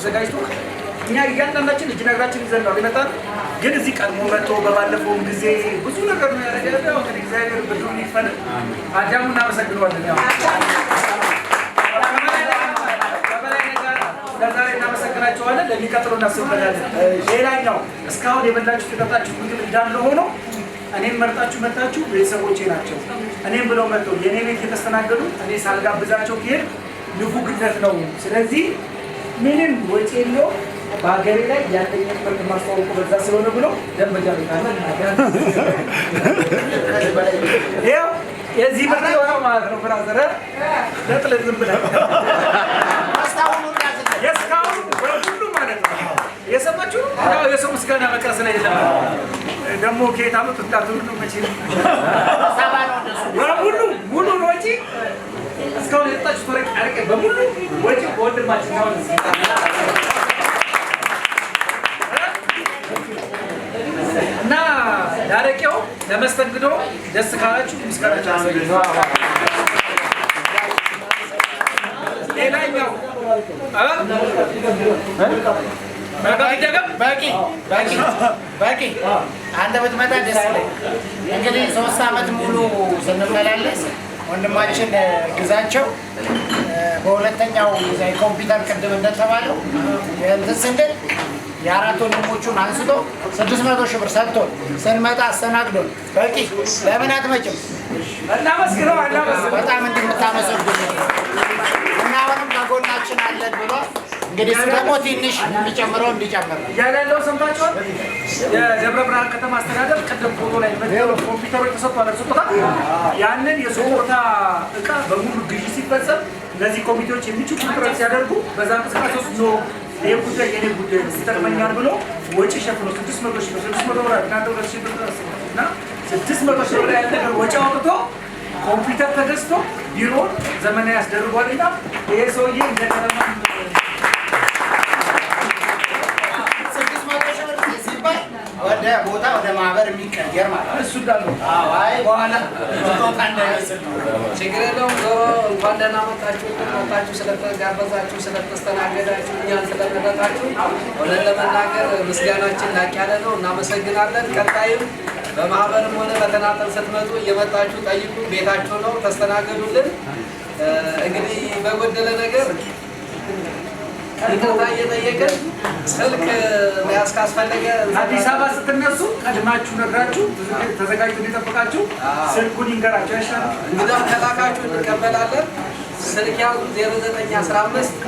ተዘጋጅቶ እኛ እያንዳንዳችን እጅ ነግራችን ይዘን ነው የመጣን። ግን እዚህ ቀድሞ መጥቶ በባለፈውም ጊዜ ብዙ ነገር ነው ያደረገው። እንግዲህ እግዚአብሔር ብዱን ይፈል። አዳሙ እናመሰግናለን። ያው ለዛሬ እናመሰግናቸዋለን። ለሚቀጥለው እናስብበታለን። ሌላኛው እስካሁን የበላችሁ የጠጣችሁ ምግብ እንዳለ ሆኖ እኔም መርጣችሁ መጣችሁ ቤተሰቦቼ ናቸው። እኔም ብለው መጥተው የኔ ቤት የተስተናገዱ እኔ ሳልጋብዛቸው ከሄድ ንፉግነት ነው። ስለዚህ ምንም ወጪ የለው በሀገሬ ላይ ያለኝ ምርት ማስተዋወቁ በዛ ስለሆነ ብሎ ደንበኛ ቤታለ ይኸው የዚህ ምርት ነው ማለት ነው። ብራዘር ለጥለት ዝም ብለህ የስካሁን በሁሉ ማለት ነው የሰማችሁ ያው የሰው ምስጋና መቅረስ ላይ የለም። ደግሞ ከየት አመጡት ሁሉ መቼ በሙሉ ሙሉ ወጪ እስካሁን የጠጣችሁ ተረቅ አረቀ በሙሉ ወጪ ወንድማችን ነው። እና ዳረቄው ለመስተንግዶ ደስ ካላችሁ ምስጋናችሁ አሰግዱ። ሌላኛው በቂ አንተ ብትመጣ ደስ ይለኝ። እንግዲህ 3 ዓመት ሙሉ ስንመላለስ ወንድማችን ግዛቸው በሁለተኛው ኮምፒውተር ቅድም እንደተባለው እንትን ስንል የአራት ወንድሞቹን አንስቶ 600 ሺህ ብር ሰጥቶን ስንመጣ አስተናግዶን በቂ ለምን አትመጭም? እናመስግነው በጣም እንደምታመሰግኑ እና አሁንም ከጎናችን አለን ብሏል። እንግዲህ እሱ ደግሞ ትንሽ የሚጨምረው እንዲጨምር ያለው ሰምታችኋል። የደብረ ብርሃን ከተማ አስተዳደር ቅድም ፎቶ ላይ መጥተው ኮምፒውተሮች ተሰጥቷል። ስጦታ ያንን የስጦታ እቃ በሙሉ ግዢ ሲፈጸም እነዚህ ኮሚቴዎች የሚችሉ ጥረት ሲያደርጉ በዛ እንቅስቃሴ ውስጥ ነው ይሄ ጉዳይ የኔ ጉዳይ ይጠቅመኛል ብሎ ወጪ ሸፍኖ 600 ሺህ ብር 600 ብር እናንተ 2 ሺህ ብር እና 600 ሺህ ብር ያለ ነገር ወጪ አውጥቶ ኮምፒውተር ተገዝቶ ቢሮ ዘመናዊ ያስደርጓልና ይሄ ሰውዬ እንደተረማ ወደ ቦታ ወደ ማህበር የሚቀየር ማለት ነው። እሱ እንዳለው አይ በኋላ ተቆጣ እንዳይመስል ችግር የለውም። ዞሮ እንኳን ደህና መጣችሁ። ተቆጣችሁ ስለተጋበዛችሁ፣ ስለተስተናገዳችሁ፣ እኛን ስለመረጣችሁ ሆነን ለመናገር ምስጋናችን ላቅ ያለ ነው። እናመሰግናለን። ቀጣይም በማህበርም ሆነ በተናጠል ስትመጡ እየመጣችሁ ጠይቁ። ቤታችሁ ነው፣ ተስተናገዱልን። እንግዲህ በጎደለ ነገር ይቅርታ እየጠየቅን ስልክ መያዝ ካስፈለገ አዲስ አበባ ስትነሱ ቀድማችሁ ነግራችሁ ተዘጋጅቶ እንዲጠብቃችሁ ስልኩን ይንገራችሁ ይሻላል። እንግዲህ ከላካችሁ እንቀበላለን። ስልክ ያዙ 0915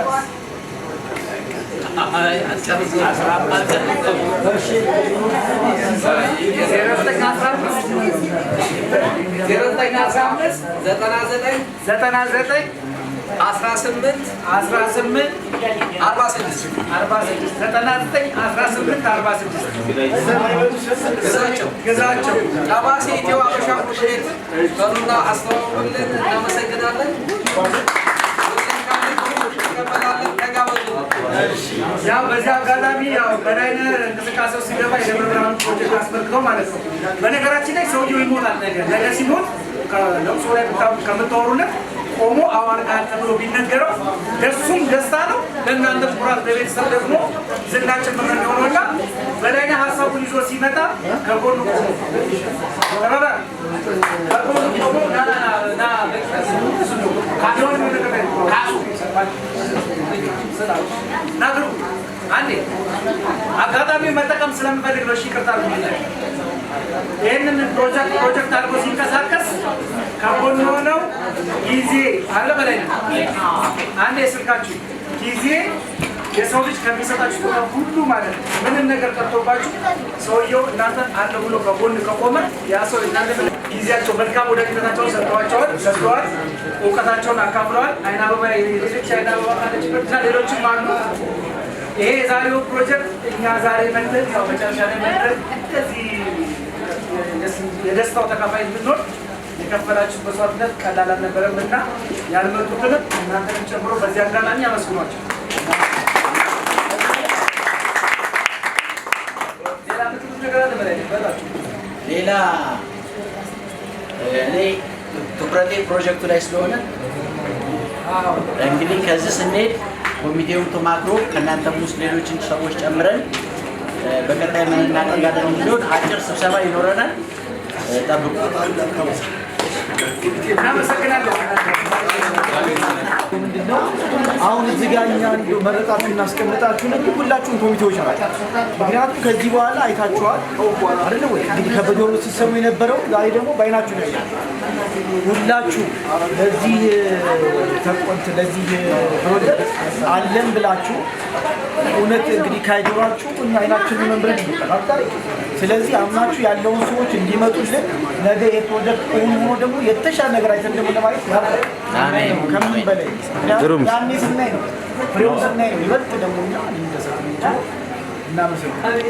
ግዛቸው ጠባሴ ኢትዮ አበሻ ቁሽት በሉና አስተዋውቁልን። እናመሰግናለን። ያው በዚህ አጋጣሚ ያው በላይነህ እንቅስቃሴው ሲገባ የደብረ ብርሃን ፕሮጀክት አስመልክተው ማለት ነው። በነገራችን ላይ ሰውየው ይሞታል። ነገ ሲሞት ከለቅሶ ላይ ከምታወሩለት ቆሞ አዋርቃል ተብሎ ቢነገረው ለሱም ደስታ ነው፣ ለእናንተ ኩራት፣ ለቤተሰብ ደግሞ ዝናችን ምን እንደሆነና በላይነህ ሀሳቡን ይዞ ሲመጣ ከጎኑ ቆሞ ናግሩ አንዴ አጋጣሚ መጠቀም ስለምፈልግ ነው። እሺ ይቅርታ አድርጉልኝ። ይህንን ፕሮጀክት አድርጎ ሲንቀሳቀስ ከጎን ሆነው ጊዜ አለ በላይነህ አንዴ ስልካችሁ ጊዜ የሰው ልጅ ከሚሰጣችሁ ቦታ ሁሉ ማለት ነው። ምንም ነገር ቀርቶባችሁ ሰውየው እናንተ አለ ብሎ ከጎን ከቆመ ያ ሰው እናንተ ጊዜያቸው መልካም ወዳጅነታቸውን ሰጥተዋል፣ እውቀታቸውን አካፍለዋል። አይን አበባ የሌሎች አይን አበባ ካለችበት እና ሌሎችም አሉ። ይሄ የዛሬው ፕሮጀክት እኛ ዛሬ መጥተን ያው መጨረሻ ላይ መጥተን እንደዚህ የደስታው ተካፋይ እንድንሆን የከፈላችሁ መስዋዕትነት ቀላል አልነበረም እና ያልመጡትንም እናንተንም ጨምሮ በዚህ አጋጣሚ አመስግኗቸው። ሌላ እኔ ትኩረቴ ፕሮጀክቱ ላይ ስለሆነ እንግዲህ ከዚህ ስንሄድ ኮሚቴውም ተማክሮ ከእናንተም ውስጥ ሌሎችን ሰዎች ጨምረን በቀጣይ ምን እናደርጋለን የሚለውን አጭር ስብሰባ ይኖረናል። ጠብቁ። ምንድነው አሁን እዚህ ጋር እኛ እንደው መረጣችሁ እናስቀምጣችሁ ነው ሁላችሁም ኮሚቴዎች ናቸው። ምክንያቱም ከዚህ በኋላ አይታችኋል አይደል ወይ? እንግዲህ ከበጆሮ ሲሰሙ የነበረው ዛሬ ደግሞ ባይናችሁ ነው ያያችሁ። ሁላችሁ ለዚህ ተቆንት ለዚህ ፕሮጀክት አለን ብላችሁ እውነት እንግዲህ ካይዶራችሁ እኛ አይናችንን መንብረን ይመጣል። ስለዚህ አምናችሁ ያለውን ሰዎች እንዲመጡልን ነገ የፕሮጀክት ሆኖ ደግሞ የተሻለ ነገር አይተን ደግሞ ለማለት ያብቃል። አሜን። ከምን በላይ ምክንያቱም ያኔ ስናይ ነው ፍሬው ስናይ ነው ይበልጥ ደግሞ እኛ እንደሰራችሁ እናመሰግናለን።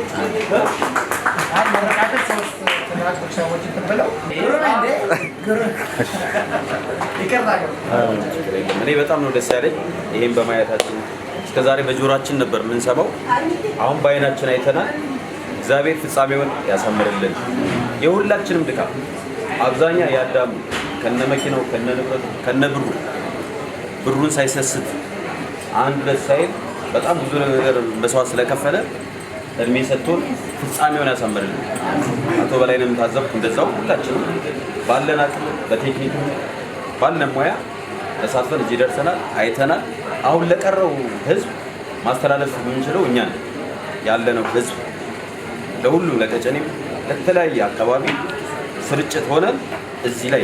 መረቃቀት ሶስት ትናንቶች ሰዎች ተበለው እኔ በጣም ነው ደስ ያለኝ ይሄን በማየታችን። እስከዛሬ በጆሮአችን ነበር የምንሰማው፣ አሁን በአይናችን አይተናል። እግዚአብሔር ፍጻሜውን ያሳምርልን። የሁላችንም ድካም አብዛኛ ያዳሙ ከነመኪናው ከነንብረቱ ከነብሩ ብሩን ሳይሰስት አንድ ለሳይል በጣም ብዙ ነገር መስዋዕት ስለከፈለ እድሜ ሰጥቶን ፍጻሜውን ያሳምርልን። አቶ በላይንም ታዘብኩ እንደዛው ሁላችንም ባለን አቅም በቴክኒክ ባለን ሙያ ተሳትፈን እዚህ ደርሰናል፣ አይተናል። አሁን ለቀረው ህዝብ ማስተላለፍ የምንችለው እኛ ነን ያለነው ህዝብ ለሁሉ ለቀጨኔም ለተለያየ አካባቢ ስርጭት ሆነን እዚህ ላይ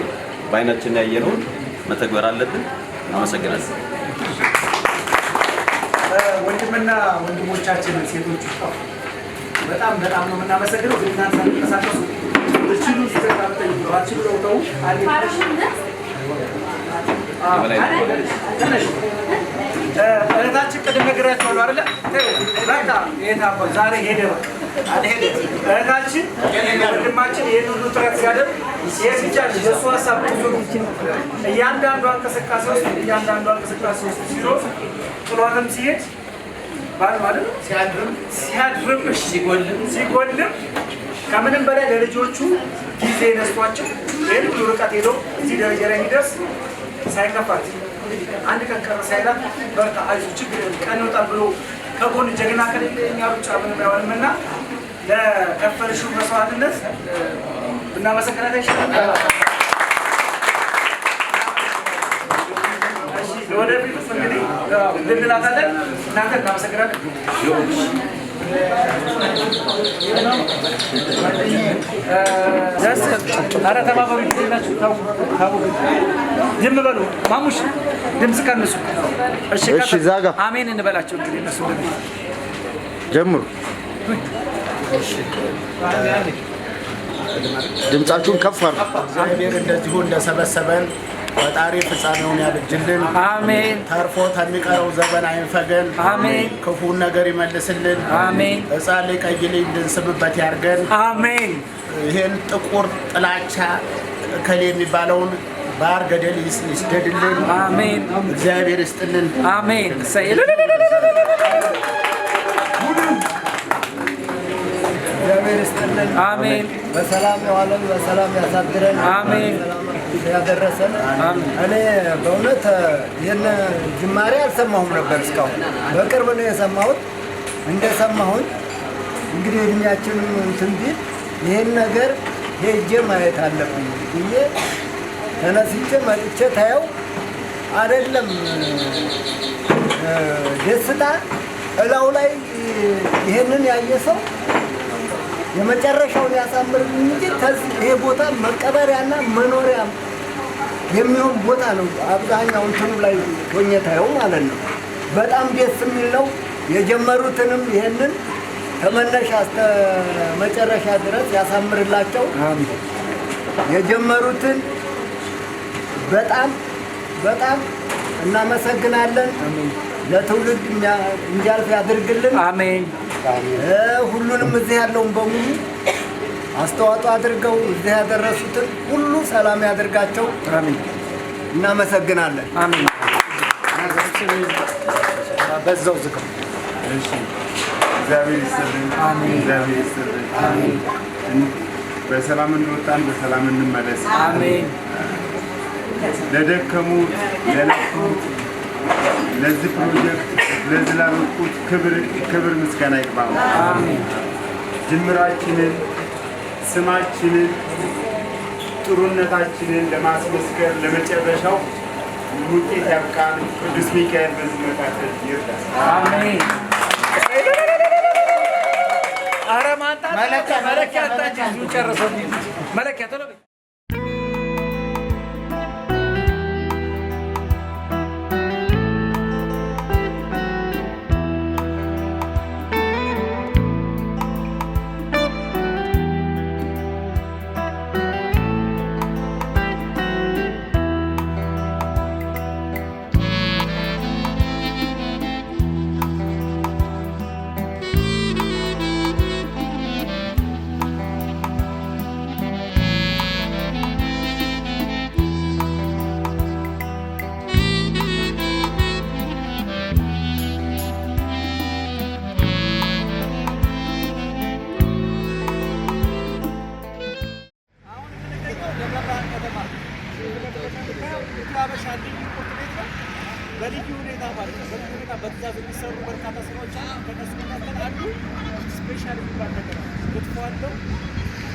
በአይናችን ያየነውን መተግበር አለብን። እናመሰግናለን። ወንድምና ወንድሞቻችን ሴቶች በጣም በጣም ነው የምናመሰግነው። ግን እናንተ ተንቀሳቀሱ እቺሉ ሲተካተሉ ባችሁ ለውጠው እህታችን ቅድም ነግራችኋለሁ አይደለ? በቃ የታባ ዛሬ ሄደ በቃ አልሄደ። እህታችን ወንድማችን ይሄን ሁሉ ጥረት ሲያደርግ የሲቻል የሱ ሀሳብ ብዙ እያንዳንዷ እንቅስቃሴ ውስጥ ሲኖር ጥሏትም ሲሄድ ባል ማለት ሲያድርም ሲጎልም ከምንም በላይ ለልጆቹ ጊዜ ነስቷቸው ይህን ሁሉ ርቀት ሄዶ እዚህ ደረጃ ላይ የሚደርስ ሳይከፋት አንድ ቀን ቀረ ሳይላት በርታ አይዞህ ችግር ቀን ይወጣል ብሎ ከጎን ጀግና ከሌለ እኛ ሩጫ ምንም አይሆንም እና ለከፈልሽው መስዋዕትነት ብናመሰግናት አይሻልም? ለወደፊቱ እንግዲህ እንላታለን። እናንተ እናመሰግናለን። ኧረ ተባበሩ ይላችሁ ታው ዝም በሉ። ማሙሽ ድምፅ ቀንሱ። እሺ እዛ ጋር አሜን እንበላቸው። እንግዲህ እነሱ ጀምሩ። ድምጻችሁን ከፍ አድርጉ። እግዚአብሔር እንደዚሁ እንደሰበሰበን ፈጣሪ ፍጻሜውን ያብጅልን። አሜን። ተርፎ ከሚቀረው ዘመን አይንፈገን። አሜን። ክፉን ነገር ይመልስልን። አሜን። ሕፃን ልጅ ቀይ ልጅ እንድንስምበት ያርገን። አሜን። ይሄን ጥቁር ጥላቻ እከሌ የሚባለውን ባህር ገደል ይስደድልን። አሜን። እግዚአብሔር ይስጥልን። አሜን። እግዚአብሔር ይስጥልን። አሜን። በሰላም የዋለን በሰላም ያሳድረን። አሜን። ያደረሰን እኔ በእውነት ይህን ጅማሬ አልሰማሁም ነበር እስካሁን በቅርብ ነው የሰማሁት። እንደሰማሁኝ እንግዲህ እድሜያችንም እንትን ቢል ይህን ነገር ሄጄ ማየት አለብኝ ብዬ ተነስቼ መጥቼ ታየው አይደለም ደስታ እላው ላይ ይህንን ያየ ሰው የመጨረሻውን ያሳምርልኝ እንጂ ይሄ ቦታ መቀበሪያና መኖሪያ የሚሆን ቦታ ነው። አብዛኛው እንትኑ ላይ ሆኜ ታየው ማለት ነው። በጣም ደስ የሚል ነው። የጀመሩትንም ይሄንን ከመነሻ እስከ መጨረሻ ድረስ ያሳምርላቸው። የጀመሩትን በጣም በጣም እናመሰግናለን። ለትውልድ እንዲያልፍ ያድርግልን። አሜን። ሁሉንም እዚህ ያለውን በሙሉ አስተዋጽኦ አድርገው እዚህ ያደረሱትን ሁሉ ሰላም ያድርጋቸው። አሜን። እናመሰግናለን። አሜን። በዛው ዝክር እሺ። እግዚአብሔር ይስጥልን። አሜን። እግዚአብሔር ይስጥልን። አሜን። በሰላም እንወጣን፣ በሰላም እንመለስ። አሜን። ለደከሙ ለለፉ ለዚህ ፕሮጀክት ለዚህ ላበቁት ክብር ምስጋና ይግባው። ጅምራችንን ስማችንን ጥሩነታችንን ለማስመስከር ለመጨረሻው ውጤት ያብቃን። ቅዱስ ሚካኤል በዚህ መካከል ይርዳል። አሜን። ኧረ ማንጣት መለኪያ አታችሁ ጨርሰው መለኪያ ቶሎ በልዩ ሁኔታ ማለት ነው። በልዩ ሁኔታ በትእዛዝ የሚሰሩ በርካታ ስራዎች አሉ። ከነሱ መካከል አንዱ ስፔሻል የሚባል ነገር ነው። ክትፎ አለው፣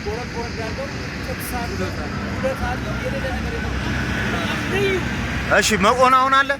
ጎረድ ጎረድ ያለው ጥብስ አለው፣ ሁለት አለው፣ የሌለ ነገር የለም። ልዩ እሺ መቆናውን አለ